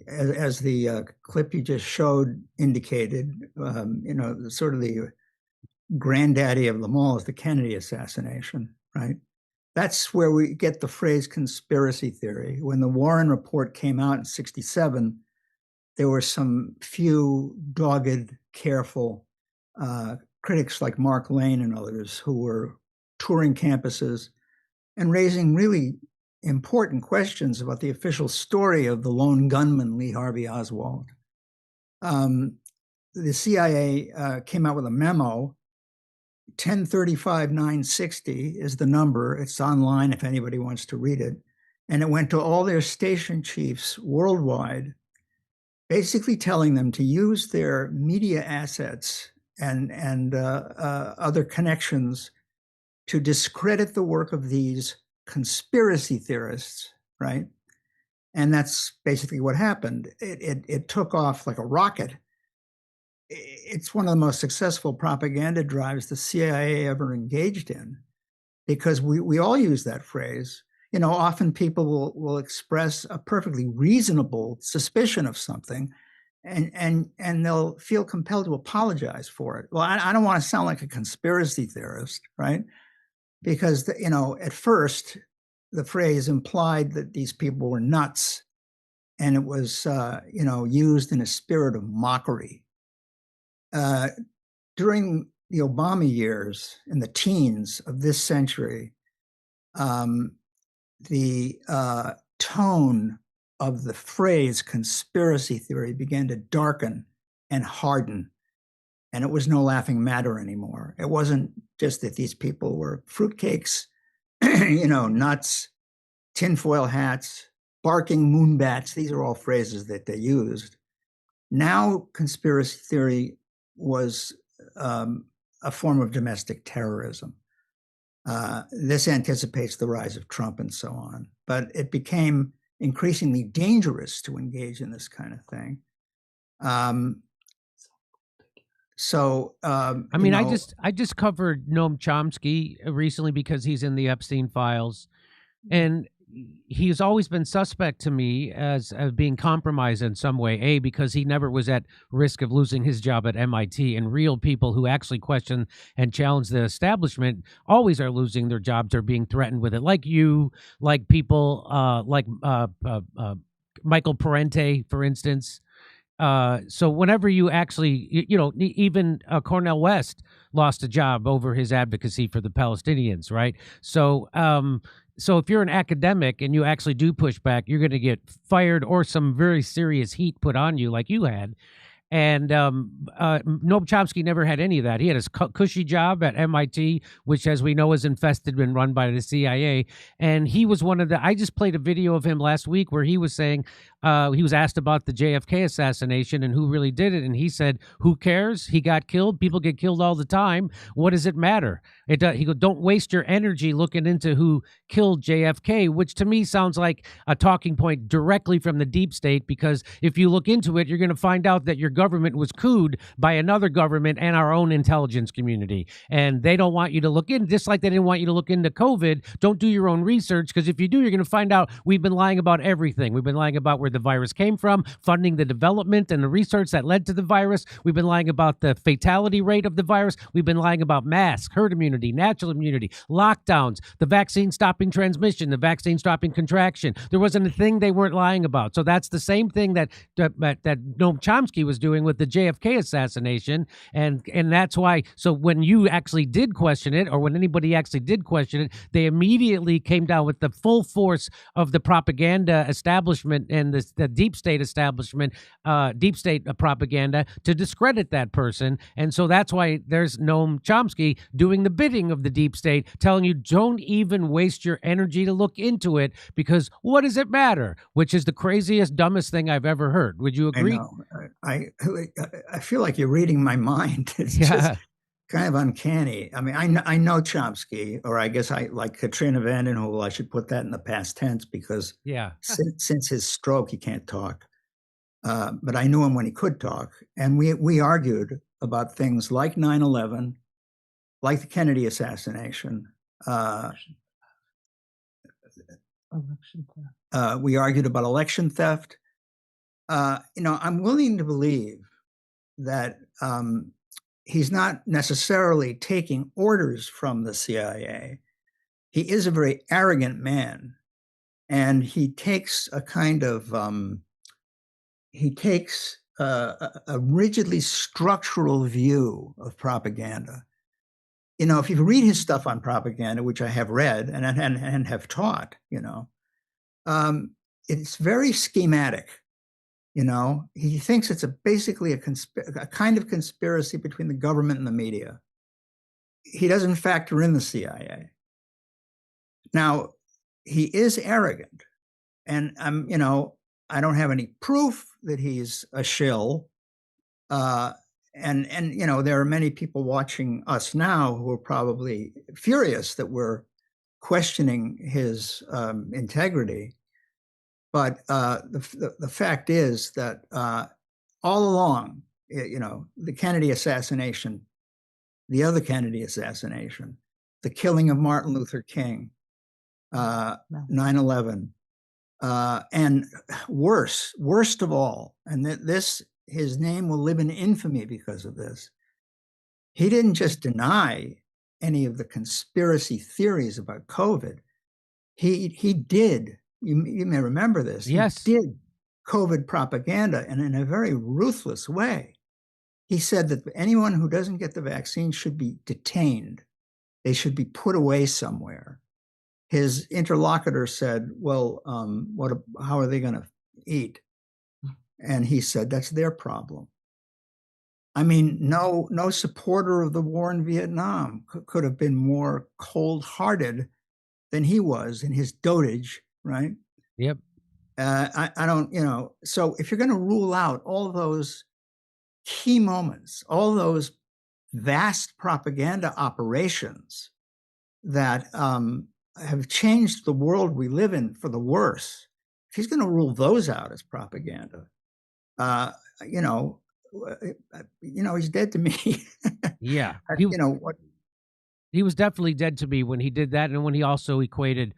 as the clip you just showed indicated, sort of the granddaddy of them all is the Kennedy assassination, right? That's where we get the phrase conspiracy theory. When the Warren Report came out in '67, there were some few dogged, careful critics like Mark Lane and others who were touring campuses and raising really important questions about the official story of the lone gunman, Lee Harvey Oswald. The CIA came out with a memo. 1035-960 is the number. It's online if anybody wants to read it. And it went to all their station chiefs worldwide, basically telling them to use their media assets and other connections to discredit the work of these conspiracy theorists, right? And that's basically what happened. It took off like a rocket. It's one of the most successful propaganda drives the CIA ever engaged in, because we all use that phrase. Often people will express a perfectly reasonable suspicion of something, and they'll feel compelled to apologize for it. Well, I don't want to sound like a conspiracy theorist, right? Because, at first, the phrase implied that these people were nuts, and it was, used in a spirit of mockery. During the Obama years, in the teens of this century, the tone of the phrase conspiracy theory began to darken and harden. And it was no laughing matter anymore. It wasn't just that these people were fruitcakes, nuts, tinfoil hats, barking moonbats. These are all phrases that they used. Now, conspiracy theory was a form of domestic terrorism. This anticipates the rise of Trump and so on. But it became increasingly dangerous to engage in this kind of thing. I just covered Noam Chomsky recently because he's in the Epstein files, and he's always been suspect to me as being compromised in some way. Because he never was at risk of losing his job at MIT, and real people who actually question and challenge the establishment always are losing their jobs or being threatened with it. Like you, like people like Michael Parente, for instance. So whenever you actually, even Cornel West lost a job over his advocacy for the Palestinians, right? So if you're an academic and you actually do push back, you're going to get fired or some very serious heat put on you like you had. And Noam Chomsky never had any of that. He had his cushy job at MIT, which, as we know, is infested and run by the CIA. And he was one of the, I just played a video of him last week where he was saying, he was asked about the JFK assassination and who really did it. And he said, who cares? He got killed. People get killed all the time. What does it matter? He goes, don't waste your energy looking into who killed JFK, which to me sounds like a talking point directly from the deep state, because if you look into it, you're going to find out that your government was cooed by another government and our own intelligence community. And they don't want you to look in, just like they didn't want you to look into COVID. Don't do your own research, because if you do, you're going to find out we've been lying about everything. We've been lying about where the virus came from, funding the development and the research that led to the virus. We've been lying about the fatality rate of the virus. We've been lying about masks, herd immunity, natural immunity, lockdowns, the vaccine stopping transmission, the vaccine stopping contraction. There wasn't a thing they weren't lying about. So that's the same thing that Noam Chomsky was doing with the JFK assassination. And that's why, so when you actually did question it, or when anybody actually did question it, they immediately came down with the full force of the propaganda establishment and the deep state establishment, deep state propaganda to discredit that person. And so that's why there's Noam Chomsky doing the bidding of the deep state, telling you don't even waste your energy to look into it, because what does it matter? Which is the craziest, dumbest thing I've ever heard. Would you agree? I feel like you're reading my mind. It's just kind of uncanny. I mean, I know Chomsky, or I guess I like Katrina Vanden Heuvel. I should put that in the past tense, because since his stroke, he can't talk. But I knew him when he could talk. And we argued about things like 9/11, like the Kennedy assassination, We argued about election theft. I'm willing to believe that he's not necessarily taking orders from the CIA. He is a very arrogant man, and he takes a kind of a rigidly structural view of propaganda. If you read his stuff on propaganda, which I have read and have taught, it's very schematic. He thinks it's basically a kind of conspiracy between the government and the media. He doesn't factor in the CIA. Now, he is arrogant, and I don't have any proof that he's a shill. And there are many people watching us now who are probably furious that we're questioning his integrity. But the fact is that all along, the Kennedy assassination, the other Kennedy assassination, the killing of Martin Luther King, 9/11, and worst of all, and his name will live in infamy because of this. He didn't just deny any of the conspiracy theories about COVID. He did. You may remember this. Yes. He did COVID propaganda, and in a very ruthless way. He said that anyone who doesn't get the vaccine should be detained. They should be put away somewhere. His interlocutor said, well, how are they going to eat? And he said, that's their problem. I mean, no supporter of the war in Vietnam could have been more cold-hearted than he was in his dotage, right? Yep. I don't, so if you're going to rule out all those key moments, all those vast propaganda operations that have changed the world we live in for the worse, if he's going to rule those out as propaganda, he's dead to me. Yeah. He was definitely dead to me when he did that, and when he also equated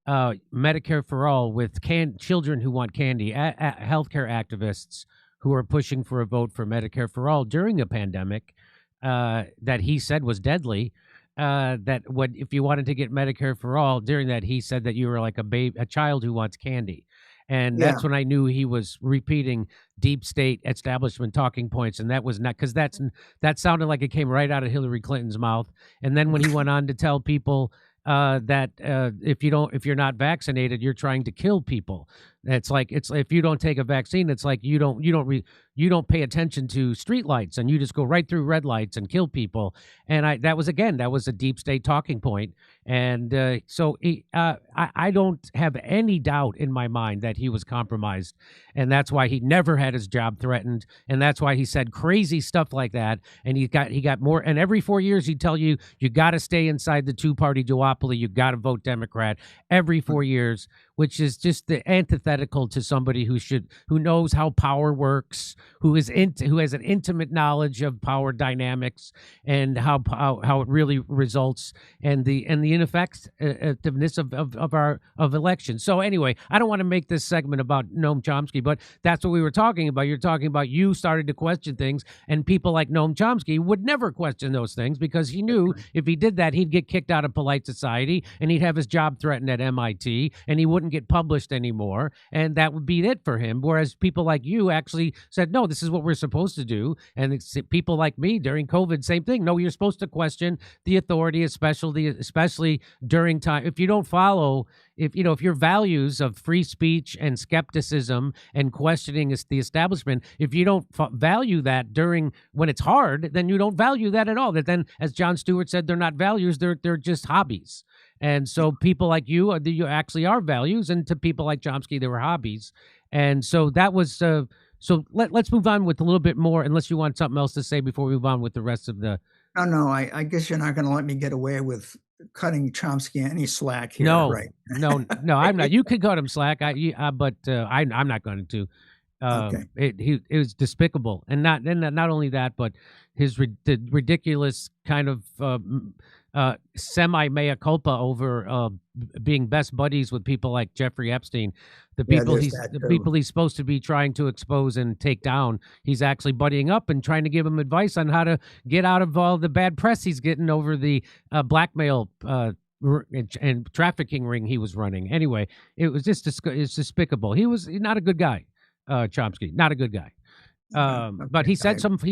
Medicare for all with children who want candy, healthcare activists who are pushing for a vote for Medicare for all during a pandemic that he said was deadly. If you wanted to get Medicare for all during that, he said that you were like a child who wants candy. And that's when I knew he was repeating deep state establishment talking points. And that was not, because that sounded like it came right out of Hillary Clinton's mouth. And then when he went on to tell people that if you're not vaccinated, you're trying to kill people. It's if you don't take a vaccine, it's like you don't pay attention to street lights, and you just go right through red lights and kill people. And that was a deep state talking point. And so I don't have any doubt in my mind that he was compromised, and that's why he never had his job threatened, and that's why he said crazy stuff like that. And he got more. And every 4 years he'd tell you got to stay inside the two-party duopoly. You got to vote Democrat every 4 years, which is just the antithetical to somebody who knows how power works, who has an intimate knowledge of power dynamics and how it really results, and the ineffectiveness of elections. So anyway, I don't want to make this segment about Noam Chomsky, but that's what we were talking about. You're talking about you started to question things, and people like Noam Chomsky would never question those things because he knew if he did that, he'd get kicked out of polite society, and he'd have his job threatened at MIT, and he wouldn't get published anymore, and that would be it for him. Whereas people like you actually said, no, this is what we're supposed to do. And people like me during COVID, same thing. No, you're supposed to question the authority, especially during time. If you don't follow, if your values of free speech and skepticism and questioning the establishment, if you don't value that when it's hard, then you don't value that at all. That then, as Jon Stewart said, they're not values, they're just hobbies. And so people like you actually are values, and to people like Chomsky, they were hobbies. And so that was so let's move on with a little bit more, unless you want something else to say before we move on with the rest of the. No, I guess you're not going to let me get away with cutting Chomsky any slack here. No, right? no, I'm not. You could cut him slack, but I'm not going to. Okay. It was despicable, and not only that, but the ridiculous kind of semi mea culpa over being best buddies with people like Jeffrey Epstein. The people he's supposed to be trying to expose and take down, he's actually buddying up and trying to give him advice on how to get out of all the bad press he's getting over the blackmail and trafficking ring he was running. Anyway, it was just it's despicable. He's not a good guy, Chomsky, not a good guy. But he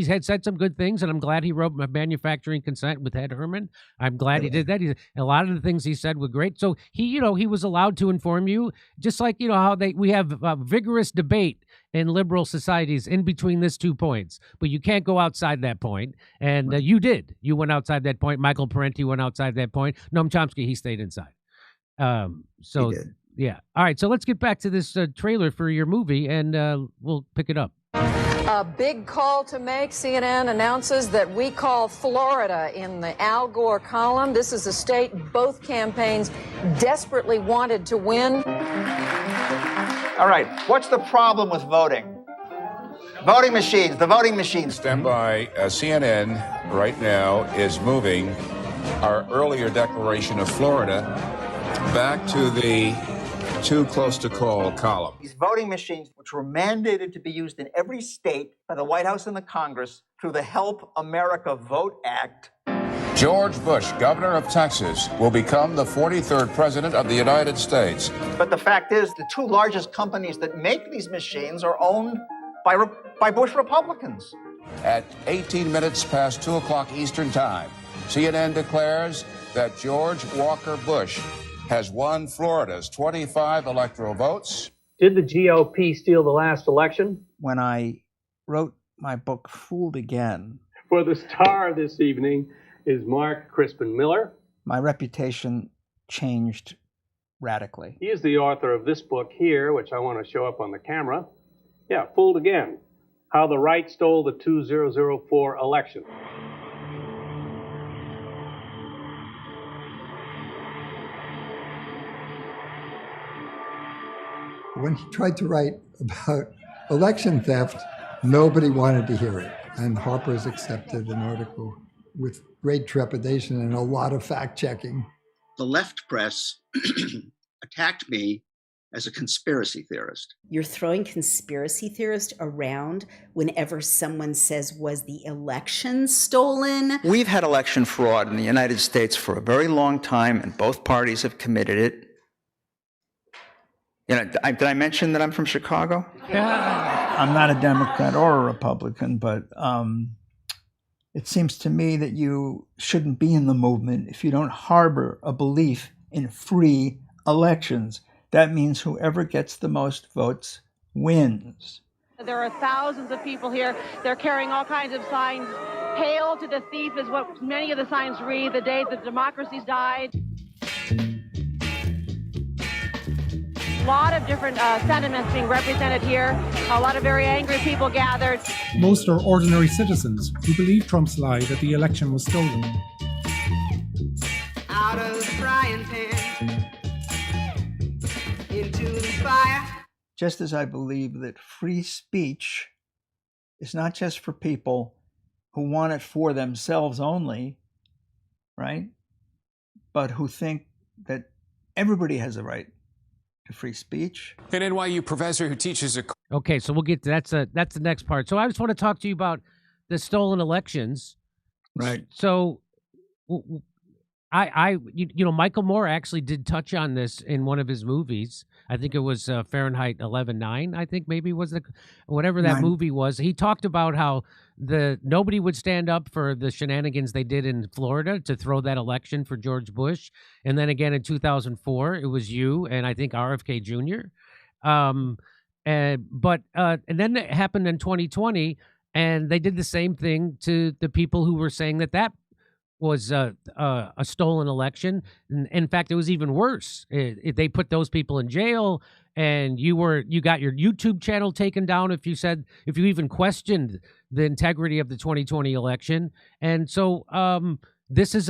had said some good things, and I'm glad he wrote Manufacturing Consent with Ed Herman. I'm glad he did that. A lot of the things he said were great. So he was allowed to inform you, just like how we have vigorous debate in liberal societies in between these 2 points, but you can't go outside that point. And you did. You went outside that point. Michael Parenti went outside that point. Noam Chomsky, he stayed inside. So yeah. All right. So let's get back to this trailer for your movie, and we'll pick it up. A big call to make. CNN announces that we call Florida in the Al Gore column. This is a state both campaigns desperately wanted to win. All right, what's the problem with voting? Voting machines, the voting machines. Stand by. CNN right now is moving our earlier declaration of Florida back to the too close to call column. These voting machines, which were mandated to be used in every state by the White House and the Congress through the Help America Vote Act. George Bush, governor of Texas, will become the 43rd president of the United States. But the fact is, the 2 largest companies that make these machines are owned by Bush Republicans. At 18 minutes past 2 o'clock Eastern Time, CNN declares that George Walker Bush has won Florida's 25 electoral votes. Did the GOP steal the last election? When I wrote my book, Fooled Again. For the star this evening is Mark Crispin Miller. My reputation changed radically. He is the author of this book here, which I want to show up on the camera. Yeah, Fooled Again, How the Right Stole the 2004 Election. When he tried to write about election theft, nobody wanted to hear it. And Harper's accepted an article with great trepidation and a lot of fact-checking. The left press attacked me as a conspiracy theorist. You're throwing conspiracy theorist around whenever someone says, was the election stolen? We've had election fraud in the United States for a very long time, and both parties have committed it. Did I mention that I'm from Chicago? I'm not a Democrat or a Republican, but it seems to me that you shouldn't be in the movement if you don't harbor a belief in free elections. That means whoever gets the most votes wins. There are thousands of people here. They're carrying all kinds of signs. Hail to the thief is what many of the signs read, the day that democracy's died. A lot of different sentiments being represented here. A lot of very angry people gathered. Most are ordinary citizens who believe Trump's lie that the election was stolen. Out of the frying pan, into the fire. Just as I believe that free speech is not just for people who want it for themselves only, right? But who think that everybody has a right to free speech. An NYU professor who teaches Okay, so we'll get to that's the next part. So I just want to talk to you about the stolen elections. Right. So Michael Moore actually did touch on this in one of his movies. I think it was Fahrenheit 11/9. I think maybe was whatever that movie was. He talked about how nobody would stand up for the shenanigans they did in Florida to throw that election for George Bush, and then again in 2004 it was you and I think RFK Jr. And then it happened in 2020, and they did the same thing to the people who were saying that was a stolen election. In fact, it was even worse. They put those people in jail, and you got your YouTube channel taken down if you even questioned the integrity of the 2020 election. And so this is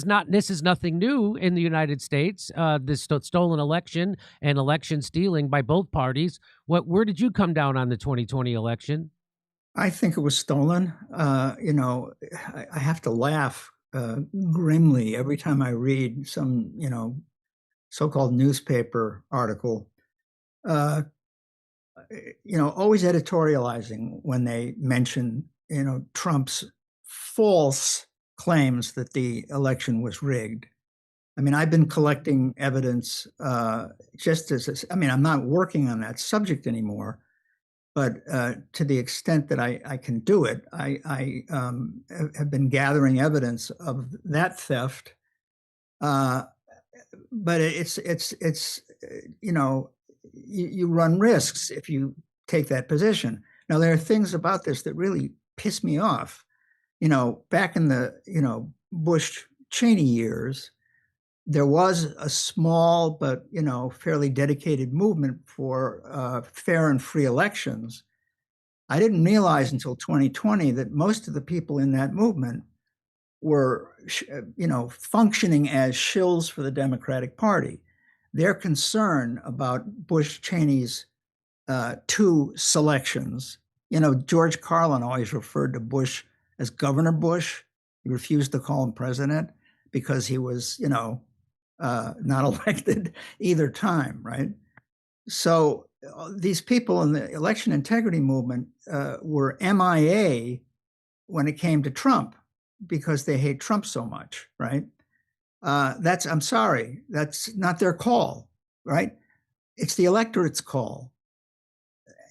nothing new in the United States. This stolen election and election stealing by both parties. Where did you come down on the 2020 election? I think it was stolen. I have to laugh grimly every time I read some, so-called newspaper article, always editorializing when they mention, Trump's false claims that the election was rigged. I mean, I've been collecting evidence I'm not working on that subject anymore, but to the extent that I can do it, I have been gathering evidence of that theft. But it's you run risks if you take that position. Now, there are things about this that really piss me off. Back in the, Bush-Cheney years, there was a small but, fairly dedicated movement for fair and free elections. I didn't realize until 2020 that most of the people in that movement were, functioning as shills for the Democratic Party. Their concern about Bush-Cheney's 2 selections, George Carlin always referred to Bush as Governor Bush. He refused to call him president because he was, not elected either time, right? So these people in the election integrity movement were MIA when it came to Trump because they hate Trump so much, right? I'm sorry, that's not their call, right? It's the electorate's call.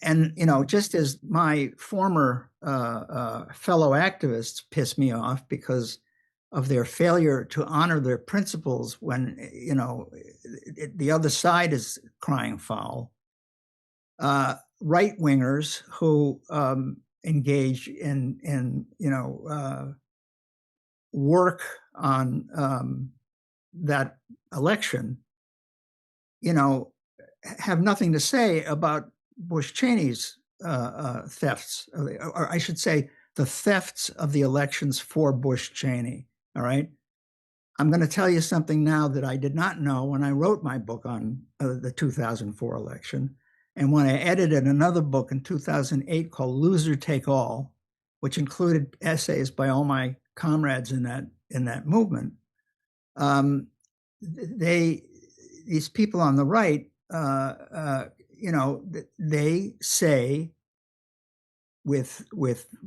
And, just as my former fellow activists piss me off because of their failure to honor their principles when, the other side is crying foul, right-wingers who engage in work on that election, have nothing to say about Bush-Cheney's thefts, or I should say the thefts of the elections for Bush-Cheney, all right? I'm going to tell you something now that I did not know when I wrote my book on the 2004 election, and when I edited another book in 2008 called Loser Take All, which included essays by all my comrades in that movement. These people on the right, they say with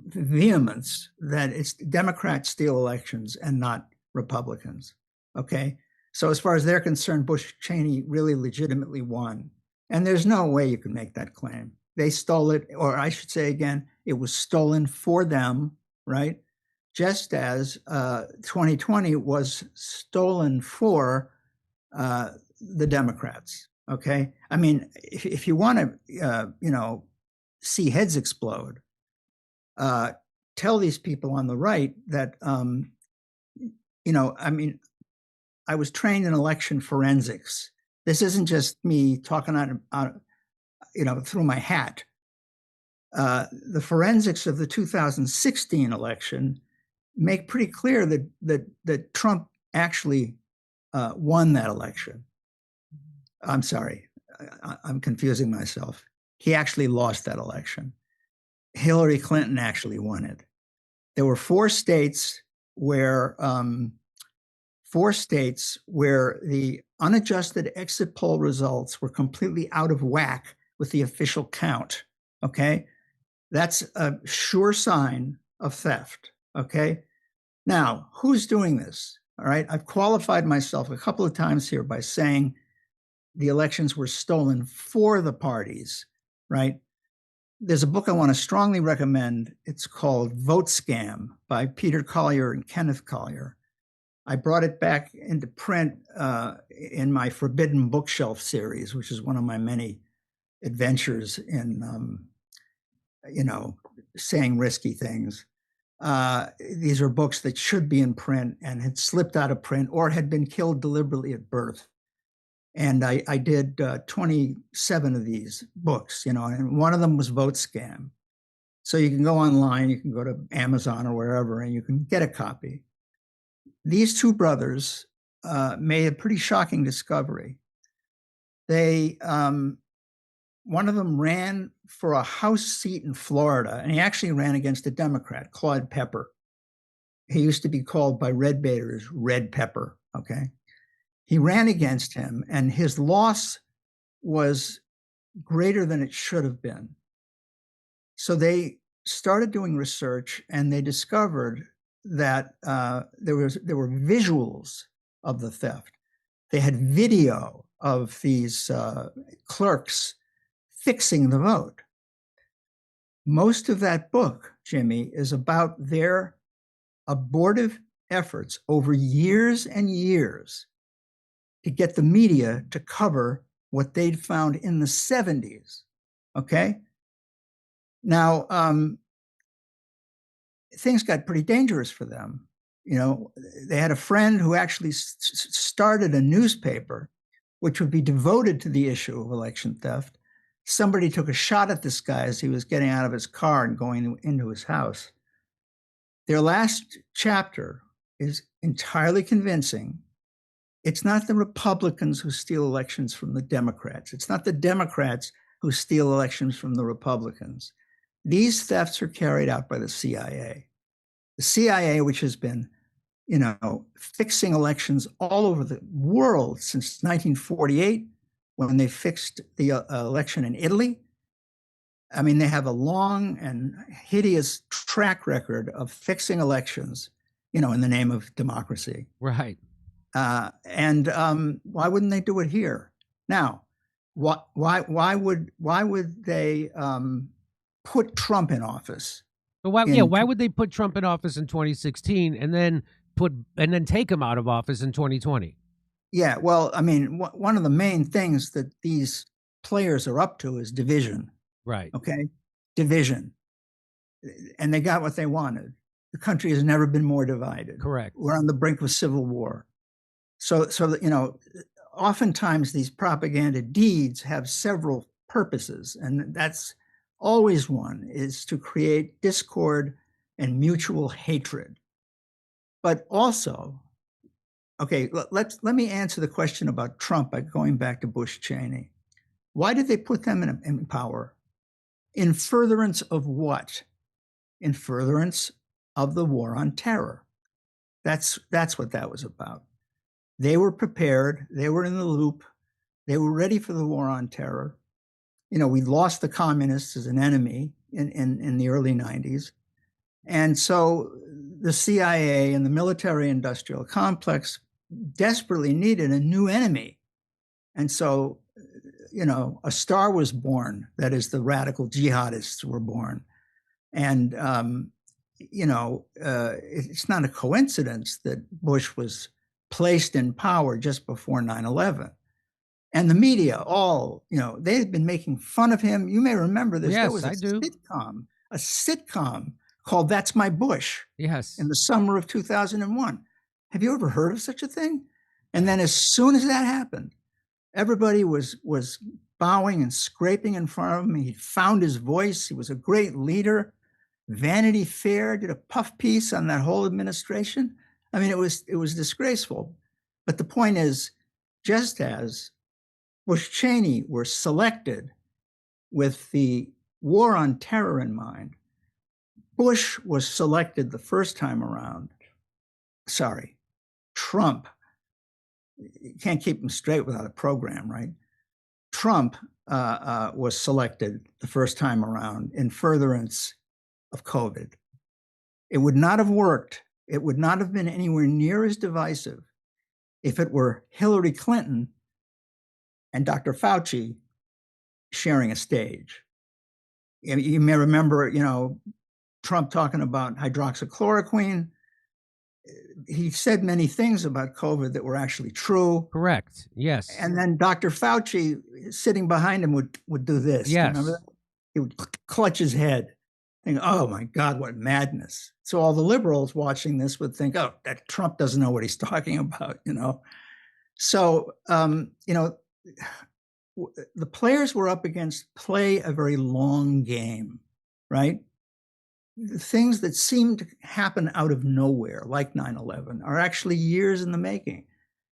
vehemence that it's Democrats steal elections and not Republicans. Okay, so as far as they're concerned, Bush-Cheney really legitimately won, and there's no way you can make that claim. They stole it, or I should say again, it was stolen for them, right? Just as 2020 was stolen for the Democrats. Okay, I mean, if you want to, see heads explode, tell these people on the right that, I was trained in election forensics. This isn't just me talking out through my hat. The forensics of the 2016 election make pretty clear that Trump actually won that election. I'm sorry, I'm confusing myself. He actually lost that election. Hillary Clinton actually won it. There were 4 states where the unadjusted exit poll results were completely out of whack with the official count. Okay, that's a sure sign of theft. Okay, now who's doing this? All right, I've qualified myself a couple of times here by saying the elections were stolen for the parties, right? There's a book I want to strongly recommend. It's called Vote Scam by Peter Collier and Kenneth Collier. I brought it back into print in my Forbidden Bookshelf series, which is one of my many adventures in, saying risky things. These are books that should be in print and had slipped out of print or had been killed deliberately at birth. And I did 27 of these books, and one of them was Vote Scam. So you can go online, you can go to Amazon or wherever, and you can get a copy. These 2 brothers made a pretty shocking discovery. They, one of them ran for a House seat in Florida, and he actually ran against a Democrat, Claude Pepper. He used to be called by red baiters Red Pepper, okay? He ran against him, and his loss was greater than it should have been. So they started doing research, and they discovered that there were visuals of the theft. They had video of these clerks fixing the vote. Most of that book, Jimmy, is about their abortive efforts over years and years to get the media to cover what they'd found in the 70s, okay? Now, things got pretty dangerous for them. You know, they had a friend who actually started a newspaper which would be devoted to the issue of election theft. Somebody took a shot at this guy as he was getting out of his car and going into his house. Their last chapter is entirely convincing. It's not the Republicans who steal elections from the Democrats. It's not the Democrats who steal elections from the Republicans. These thefts are carried out by the CIA. The CIA, which has been, you know, fixing elections all over the world since 1948, when they fixed the election in Italy. I mean, they have a long and hideous track record of fixing elections, you know, in the name of democracy. Right. And why wouldn't they do it here? Now, why would they put Trump in office? But why would they put Trump in office in 2016 and then take him out of office in 2020? Yeah, well, I mean, one of the main things that these players are up to is division. Right. Okay, division, and they got what they wanted. The country has never been more divided. Correct. We're on the brink of civil war. So you know, oftentimes these propaganda deeds have several purposes, and that's always one, is to create discord and mutual hatred. But also, okay, let me answer the question about Trump by going back to Bush Cheney. Why did they put them in power? In furtherance of what? In furtherance of the war on terror. That's what that was about. They were prepared. They were in the loop. They were ready for the war on terror. You know, we lost the communists as an enemy in the early 90s. And so the CIA and the military-industrial complex desperately needed a new enemy. And so, you know, a star was born. That is, the radical jihadists were born. And, you know, it's not a coincidence that Bush was placed in power just before 9/11. And the media, all, you know, they had been making fun of him. You may remember this. Yes, there was a sitcom called That's My Bush. Yes. In the summer of 2001. Have you ever heard of such a thing? And then as soon as that happened, everybody was bowing and scraping in front of him. He found his voice. He was a great leader. Vanity Fair did a puff piece on that whole administration. I mean, it was disgraceful. But the point is, just as Bush Cheney were selected with the war on terror in mind, Bush was selected the first time around. Sorry, Trump. You can't keep him straight without a program, right? Trump was selected the first time around in furtherance of COVID. It would not have worked. It would not have been anywhere near as divisive if it were Hillary Clinton and Dr. Fauci sharing a stage. You may remember, you know, Trump talking about hydroxychloroquine. He said many things about COVID that were actually true. Correct. Yes. And then Dr. Fauci, sitting behind him, would do this. Yes. Remember that? He would clutch his head, think, "Oh my God, what madness!" So all the liberals watching this would think, "Oh, that Trump doesn't know what he's talking about," you know. So you know, the players were up against play a very long game, right? The things that seem to happen out of nowhere, like 9/11, are actually years in the making,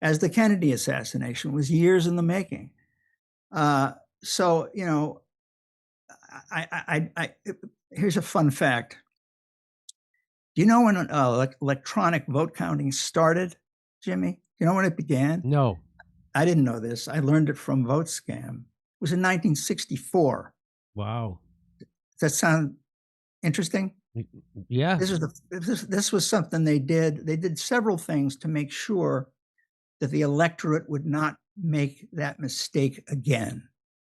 as the Kennedy assassination was years in the making. So, you know, here's a fun fact. Do you know when electronic vote counting started, Jimmy? Do you know when it began? No. I didn't know this. I learned it from VoteScam. It was in 1964. Wow. Does that sound interesting? Yeah. This was something they did. They did several things to make sure that the electorate would not make that mistake again.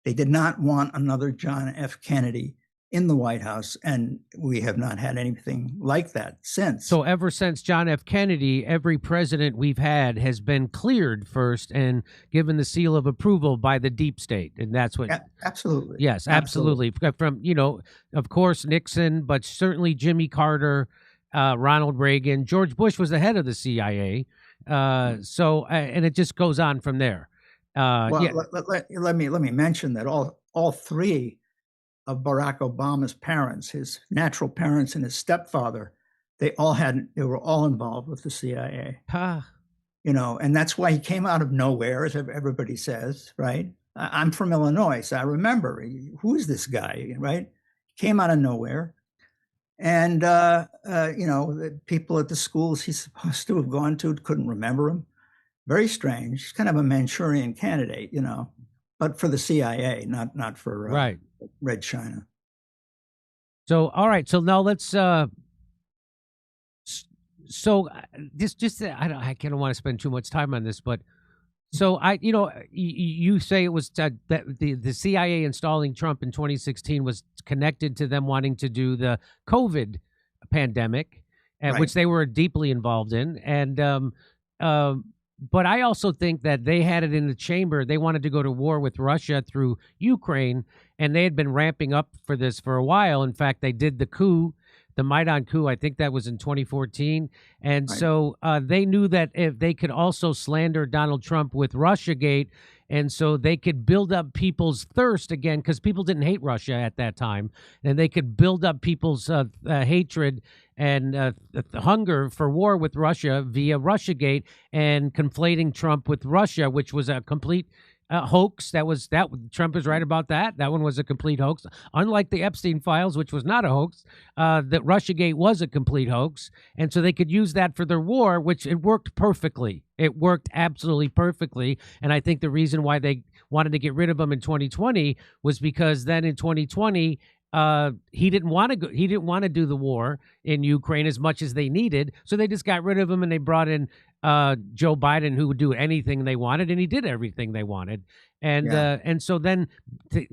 They did not want another John F. Kennedy in the White House, and we have not had anything like that since. So ever since John F. Kennedy, every president we've had has been cleared first and given the seal of approval by the deep state, and that's what. Absolutely. Yes, absolutely. From of course Nixon, but certainly Jimmy Carter, Ronald Reagan, George Bush was the head of the CIA. So and it just goes on from there. Let me mention that all three of Barack Obama's parents, his natural parents and his stepfather, they were all involved with the CIA. And that's why he came out of nowhere, as everybody says, right? I'm from Illinois, so I remember, who is this guy, right? Came out of nowhere. And, the people at the schools he's supposed to have gone to couldn't remember him. Very strange. He's kind of a Manchurian candidate, but for the CIA, not for right. Red China. So, all right. So now let's, I don't want to spend too much time on this, but so you say it was that the CIA installing Trump in 2016 was connected to them wanting to do the COVID pandemic, Right. which they were deeply involved in. And, but I also think that they had it in the chamber. They wanted to go to war with Russia through Ukraine, and they had been ramping up for this for a while. In fact, they did the coup, the Maidan coup. I think that was in 2014. And Right. so they knew that if they could also slander Donald Trump with Russiagate, and so they could build up people's thirst again, because people didn't hate Russia at that time, and they could build up people's hatred and hunger for war with Russia via Russiagate and conflating Trump with Russia, which was a complete hoax. Trump is right about that. That one was a complete hoax. Unlike the Epstein files, which was not a hoax, that Russiagate was a complete hoax. And so they could use that for their war, which it worked perfectly. It worked absolutely perfectly. And I think the reason why they wanted to get rid of him in 2020 was because then in 2020, he didn't want to go. He didn't want to do the war in Ukraine as much as they needed. So they just got rid of him, and they brought in Joe Biden, who would do anything they wanted, and he did everything they wanted. And and so then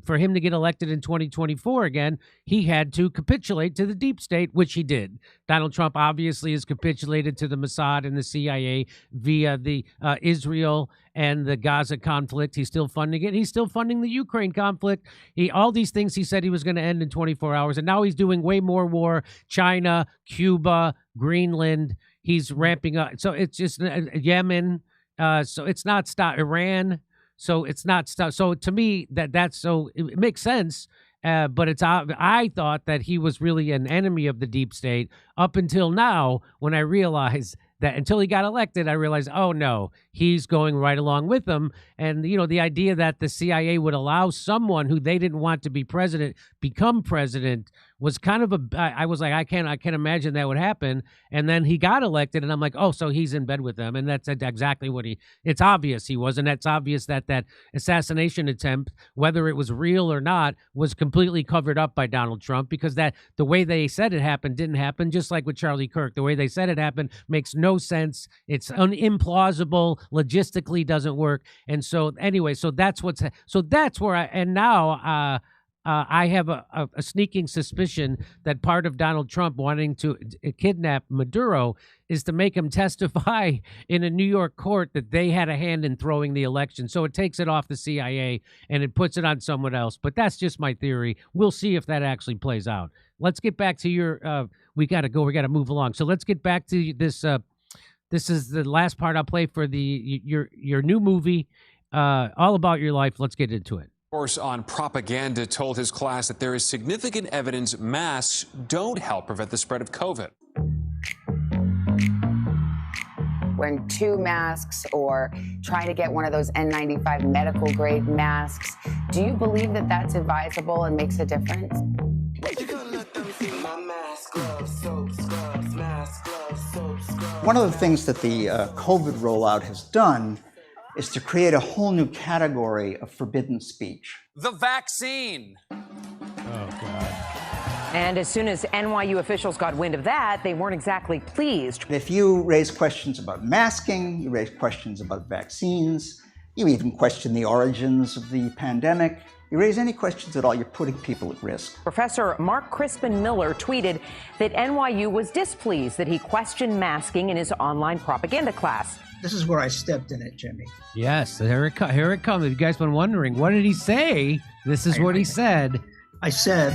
for him to get elected in 2024 again, he had to capitulate to the deep state, which he did. Donald Trump obviously has capitulated to the Mossad and the CIA via the Israel and the Gaza conflict. He's still funding it. He's still funding the Ukraine conflict. All these things he said he was going to end in 24 hours, and now he's doing way more war. China, Cuba, Greenland. He's ramping up. So it's just Yemen. So it's not stop Iran. So it's not stuff. So to me, that's so it makes sense. But I thought that he was really an enemy of the deep state up until now, when I realized that until he got elected, I realized, oh no, he's going right along with them. And the idea that the CIA would allow someone who they didn't want to be president become president was kind of I was like, I can't imagine that would happen. And then he got elected, and I'm like, oh, so he's in bed with them. And that's exactly what it's obvious he was. And it's obvious that assassination attempt, whether it was real or not, was completely covered up by Donald Trump, because the way they said it happened didn't happen, just like with Charlie Kirk. The way they said it happened makes no sense. It's implausible, logistically doesn't work. And so anyway, that's where I have a sneaking suspicion that part of Donald Trump wanting to kidnap Maduro is to make him testify in a New York court that they had a hand in throwing the election. So it takes it off the CIA and it puts it on someone else. But that's just my theory. We'll see if that actually plays out. Let's get back to your we got to go. We got to move along. So let's get back to this. This is the last part I'll play for your new movie, All About Your Life. Let's get into it. Course on propaganda told his class that there is significant evidence masks don't help prevent the spread of COVID. Wearing 2 masks or trying to get one of those N95 medical grade masks, do you believe that that's advisable and makes a difference? You're gonna let them see my mask, gloves, soap, scrubs. One of the things that the COVID rollout has done is to create a whole new category of forbidden speech. The vaccine. Oh, God. And as soon as NYU officials got wind of that, they weren't exactly pleased. If you raise questions about masking, you raise questions about vaccines, you even question the origins of the pandemic, you raise any questions at all, you're putting people at risk. Professor Mark Crispin Miller tweeted that NYU was displeased that he questioned masking in his online propaganda class. This is where I stepped in it, Jimmy. Yes, here it comes. If you guys been wondering, what did he say? This is what he said. I said,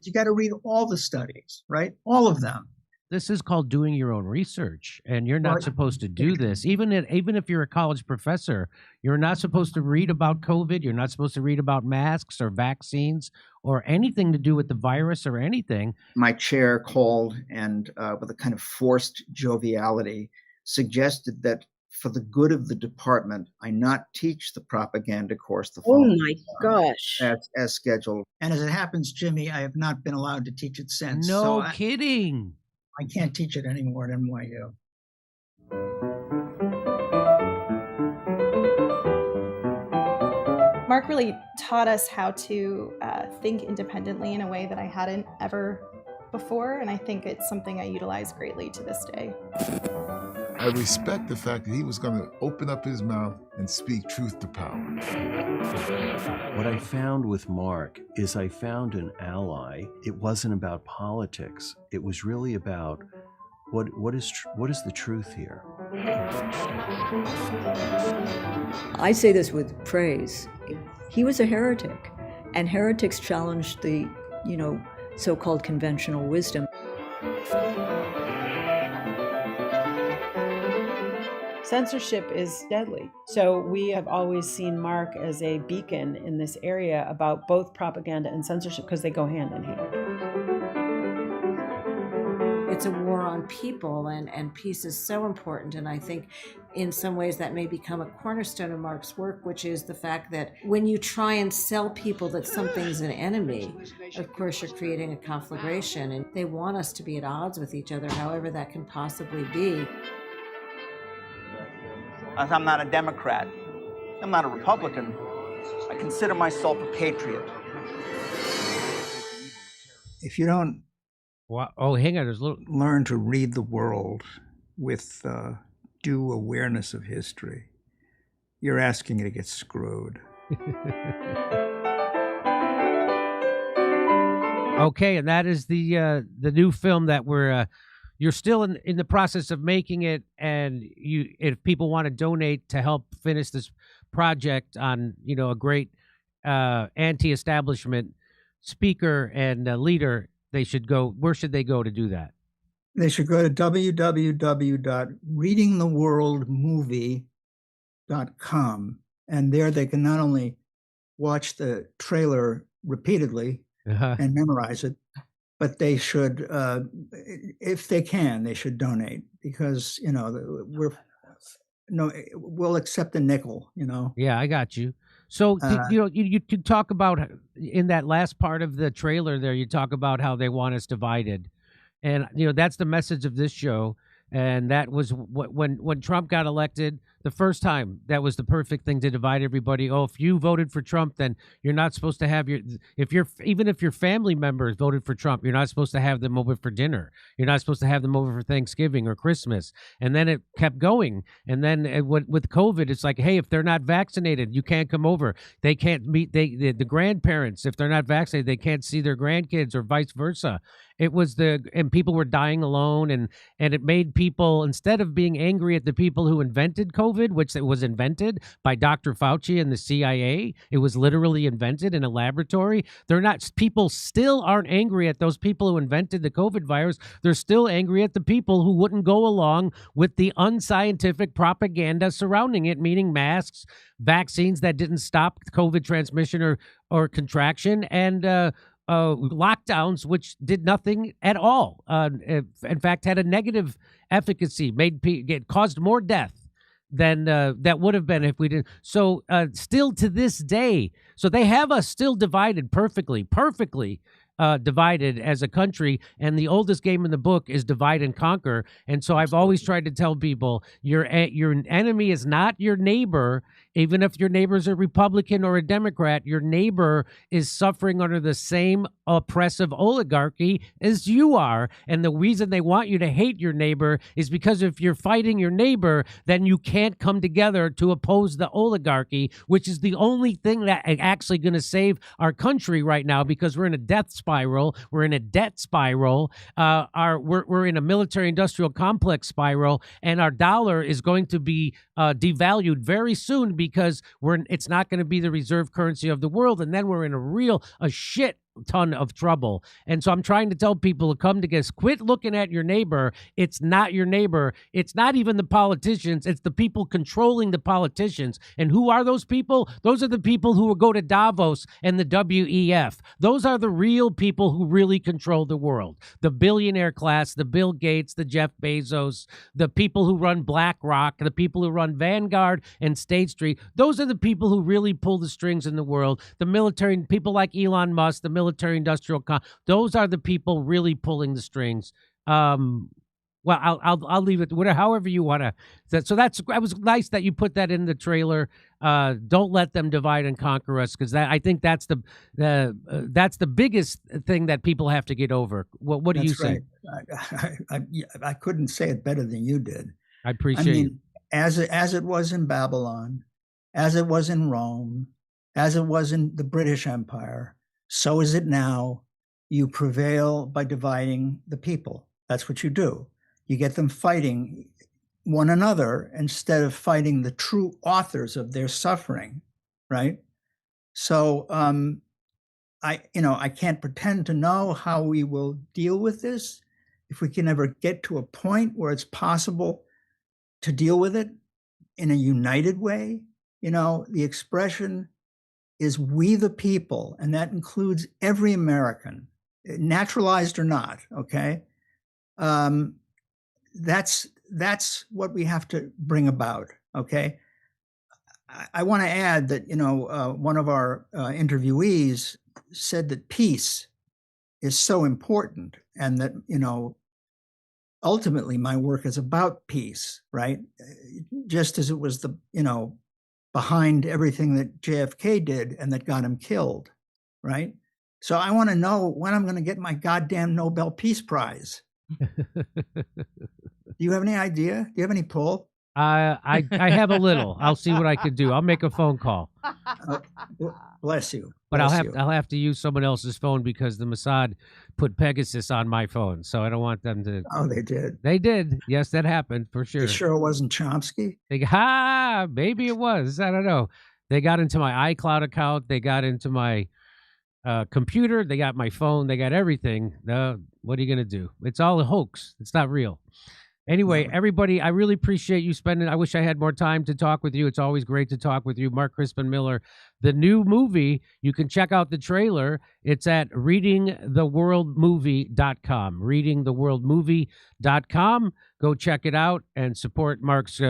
you got to read all the studies, right? All of them. This is called doing your own research, and you're not supposed to do this. Even if you're a college professor, you're not supposed to read about COVID. You're not supposed to read about masks or vaccines or anything to do with the virus or anything. My chair called and with a kind of forced joviality suggested that for the good of the department, I not teach the propaganda course the following gosh. As scheduled. And as it happens, Jimmy, I have not been allowed to teach it since. No kidding. I can't teach it anymore at NYU. Mark really taught us how to think independently in a way that I hadn't ever before, and I think it's something I utilize greatly to this day. I respect the fact that he was going to open up his mouth and speak truth to power. What I found with Mark is I found an ally. It wasn't about politics. It was really about what is the truth here. I say this with praise. He was a heretic, and heretics challenged the, so-called conventional wisdom. Censorship is deadly. So we have always seen Mark as a beacon in this area about both propaganda and censorship because they go hand in hand. It's a war on people, and peace is so important. And I think in some ways that may become a cornerstone of Mark's work, which is the fact that when you try and sell people that something's an enemy, of course you're creating a conflagration, and they want us to be at odds with each other, however that can possibly be. I'm not a Democrat. I'm not a Republican. I consider myself a patriot. If you don't hang on, there's a little... learn to read the world with due awareness of history, you're asking it to get screwed. Okay, and that is the new film that you're still in the process of making it, and if people want to donate to help finish this project on a great anti-establishment speaker and leader, they should go. Where should they go to do that? They should go to www.readingtheworldmovie.com, and there they can not only watch the trailer repeatedly and memorize it, but they should, if they can, they should donate, because we'll accept a nickel. Yeah, I got you. So you could talk about, in that last part of the trailer there, you talk about how they want us divided, and that's the message of this show. And that was when Trump got elected the first time, that was the perfect thing to divide everybody. Oh, if you voted for Trump, then you're not supposed to have even if your family members voted for Trump, you're not supposed to have them over for dinner. You're not supposed to have them over for Thanksgiving or Christmas. And then it kept going. And then with COVID, it's like, hey, if they're not vaccinated, you can't come over. They can't meet the grandparents. If they're not vaccinated, they can't see their grandkids, or vice versa. And people were dying alone, and it made people, instead of being angry at the people who invented COVID, which it was invented by Dr. Fauci and the CIA, it was literally invented in a laboratory. People still aren't angry at those people who invented the COVID virus. They're still angry at the people who wouldn't go along with the unscientific propaganda surrounding it, meaning masks, vaccines that didn't stop COVID transmission or contraction, and lockdowns, which did nothing at all. In fact, had a negative efficacy, caused more death than that would have been if we didn't. So still to this day, so they have us still divided perfectly. divided as a country, and the oldest game in the book is divide and conquer. And so I've always tried to tell people your enemy is not your neighbor. Even if your neighbor's a Republican or a Democrat, your neighbor is suffering under the same oppressive oligarchy as you are. And the reason they want you to hate your neighbor is because if you're fighting your neighbor, then you can't come together to oppose the oligarchy, which is the only thing that actually going to save our country right now, because we're in a death spiral. We're in a debt spiral. We're in a military-industrial complex spiral, and our dollar is going to be devalued very soon because it's not going to be the reserve currency of the world, and then we're in a shit ton of trouble. And so I'm trying to tell people to come together. Quit looking at your neighbor. It's not your neighbor. It's not even the politicians. It's the people controlling the politicians. And who are those people? Those are the people who will go to Davos and the WEF. Those are the real people who really control the world. The billionaire class, the Bill Gates, the Jeff Bezos, the people who run BlackRock, the people who run Vanguard and State Street. Those are the people who really pull the strings in the world. The military, people like Elon Musk, the military-industrial those are the people really pulling the strings. Well, I'll leave it however you want to. So that was nice that you put that in the trailer. Don't let them divide and conquer us, because I think that's the biggest thing that people have to get over. What do you say? Right. I couldn't say it better than you did. I appreciate it. As it was in Babylon, as it was in Rome, as it was in the British Empire, so is it now. You prevail by dividing the people. That's what you do. You get them fighting one another instead of fighting the true authors of their suffering, right? So I can't pretend to know how we will deal with this. If we can ever get to a point where it's possible to deal with it in a united way, the expression is "we the people," and that includes every American, naturalized or not, okay? That's what we have to bring about, okay? I want to add that, one of our interviewees said that peace is so important, and that, ultimately my work is about peace, right? Just as it was behind everything that JFK did and that got him killed, right? So I want to know when I'm going to get my goddamn Nobel Peace Prize. Do you have any idea? Do you have any pull? I have a little. I'll see what I can do. I'll make a phone call. Bless you. But I'll have to use someone else's phone because the Mossad put Pegasus on my phone, so I don't want them to. Oh, they did. They did. Yes, that happened for sure. You sure it wasn't Chomsky? Maybe it was. I don't know. They got into my iCloud account. They got into my computer. They got my phone. They got everything. What are you gonna do? It's all a hoax. It's not real. Anyway, everybody, I really appreciate you spending. I wish I had more time to talk with you. It's always great to talk with you. Mark Crispin Miller, the new movie, you can check out the trailer. It's at readingtheworldmovie.com. Readingtheworldmovie.com. Go check it out and support Mark's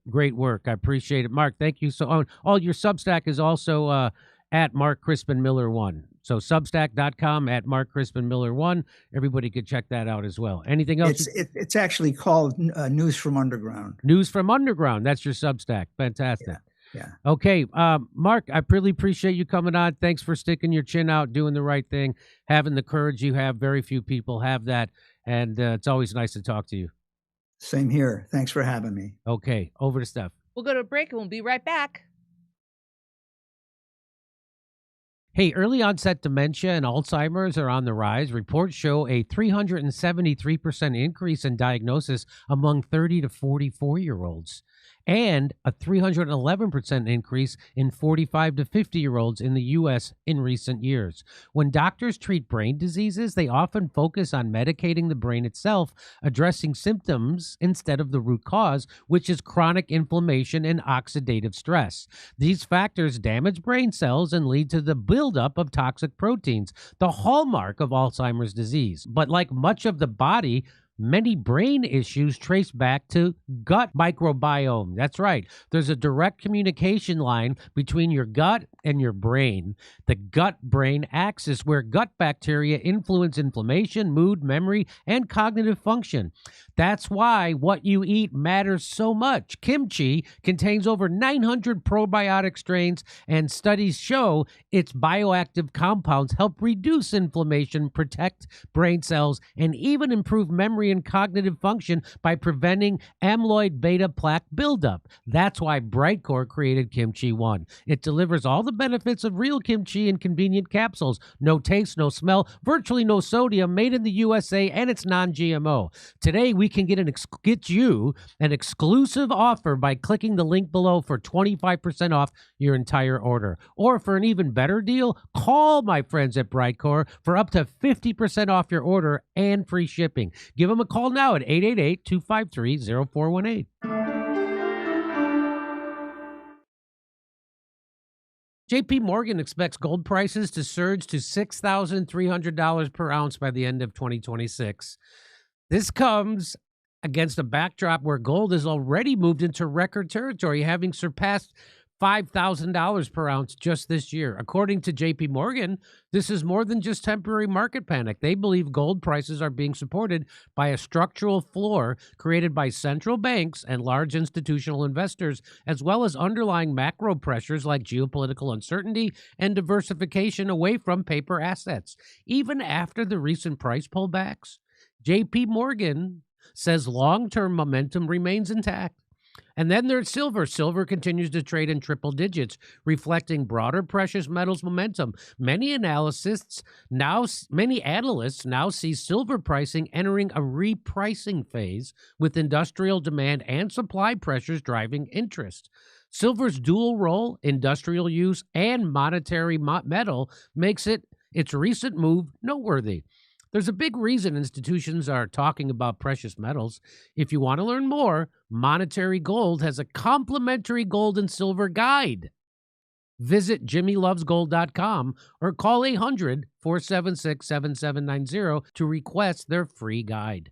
great work. I appreciate it. Mark, thank you. So, your Substack is also at Mark Crispin Miller 1. So substack.com at Mark Crispin Miller 1. Everybody could check that out as well. Anything else? It's actually called News from Underground. News from Underground. That's your Substack. Fantastic. Yeah. Okay. Mark, I really appreciate you coming on. Thanks for sticking your chin out, doing the right thing, having the courage you have. Very few people have that. And it's always nice to talk to you. Same here. Thanks for having me. Okay. Over to Steph. We'll go to a break and we'll be right back. Hey, early onset dementia and Alzheimer's are on the rise. Reports show a 373% increase in diagnosis among 30 to 44-year-olds and a 311% increase in 45 to 50-year-olds in the U.S. in recent years. When doctors treat brain diseases, they often focus on medicating the brain itself, addressing symptoms instead of the root cause, which is chronic inflammation and oxidative stress. These factors damage brain cells and lead to the buildup of toxic proteins, the hallmark of Alzheimer's disease. But like much of the body, many brain issues trace back to gut microbiome. That's right. There's a direct communication line between your gut and your brain, the gut-brain axis, where gut bacteria influence inflammation, mood, memory, and cognitive function. That's why what you eat matters so much. Kimchi contains over 900 probiotic strains, and studies show its bioactive compounds help reduce inflammation, protect brain cells, and even improve memory and cognitive function by preventing amyloid beta plaque buildup. That's why Brightcore created Kimchi One. It delivers all the benefits of real kimchi in convenient capsules. No taste, no smell, virtually no sodium, made in the USA, and it's non-GMO. Today, we can get you an exclusive offer by clicking the link below for 25% off your entire order. Or for an even better deal, call my friends at Brightcore for up to 50% off your order and free shipping. Give them a call now at 888-253-0418. JP Morgan expects gold prices to surge to $6,300 per ounce by the end of 2026. This comes against a backdrop where gold has already moved into record territory, having surpassed $5,000 per ounce just this year. According to JP Morgan, this is more than just temporary market panic. They believe gold prices are being supported by a structural floor created by central banks and large institutional investors, as well as underlying macro pressures like geopolitical uncertainty and diversification away from paper assets. Even after the recent price pullbacks, JP Morgan says long-term momentum remains intact. And then there's silver. Silver continues to trade in triple digits, reflecting broader precious metals momentum. Many analysts now see silver pricing entering a repricing phase, with industrial demand and supply pressures driving interest. Silver's dual role, industrial use and monetary metal, makes its recent move noteworthy. There's a big reason institutions are talking about precious metals. If you want to learn more, Monetary Gold has a complimentary gold and silver guide. Visit jimmylovesgold.com or call 800-476-7790 to request their free guide.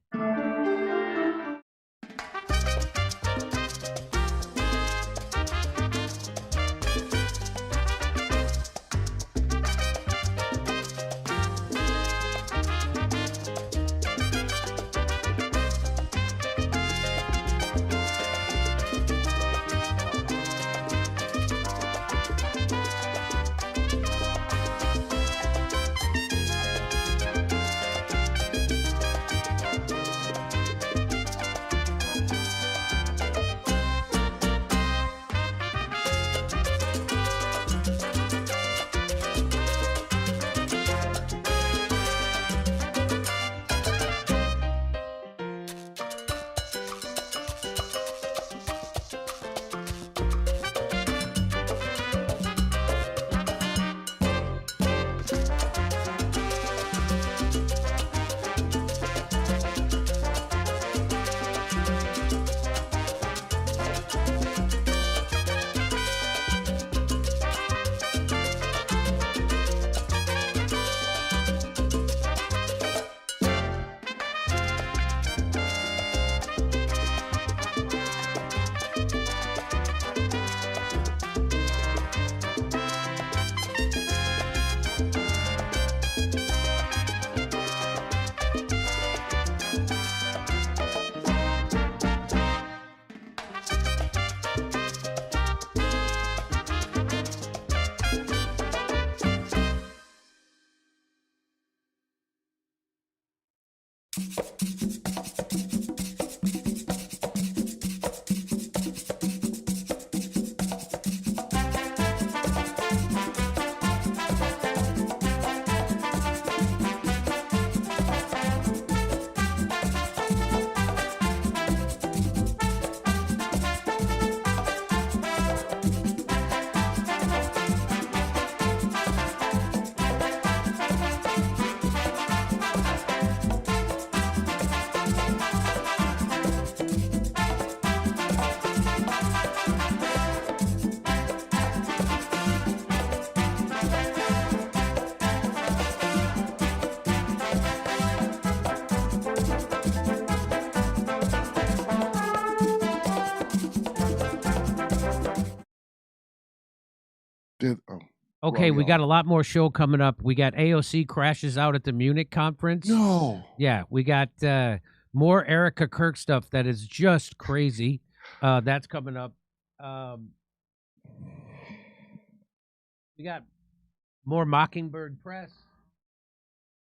Okay, we got a lot more show coming up. We got AOC crashes out at the Munich conference. No. Yeah, we got more Erika Kirk stuff that is just crazy. That's coming up. We got more Mockingbird Press.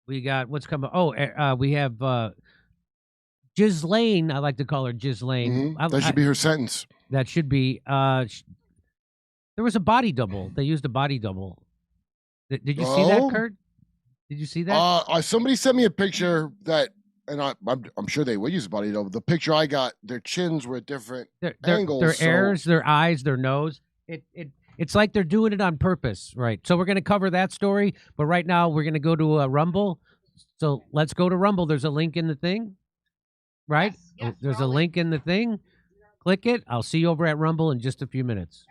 We got what's coming. Oh, we have Ghislaine. I like to call her Ghislaine. That should be her sentence. That should be. There was a body double. They used a body double. Did you see that, Kurt? Did you see that? Somebody sent me a picture that, and I'm sure they would use a body double. The picture I got, their chins were at different angles. Their ears, their eyes, their nose. It's like they're doing it on purpose, right? So we're going to cover that story, but right now we're going to go to Rumble. So let's go to Rumble. There's a link in the thing, right? Yes, there's a link in the thing. Click it. I'll see you over at Rumble in just a few minutes.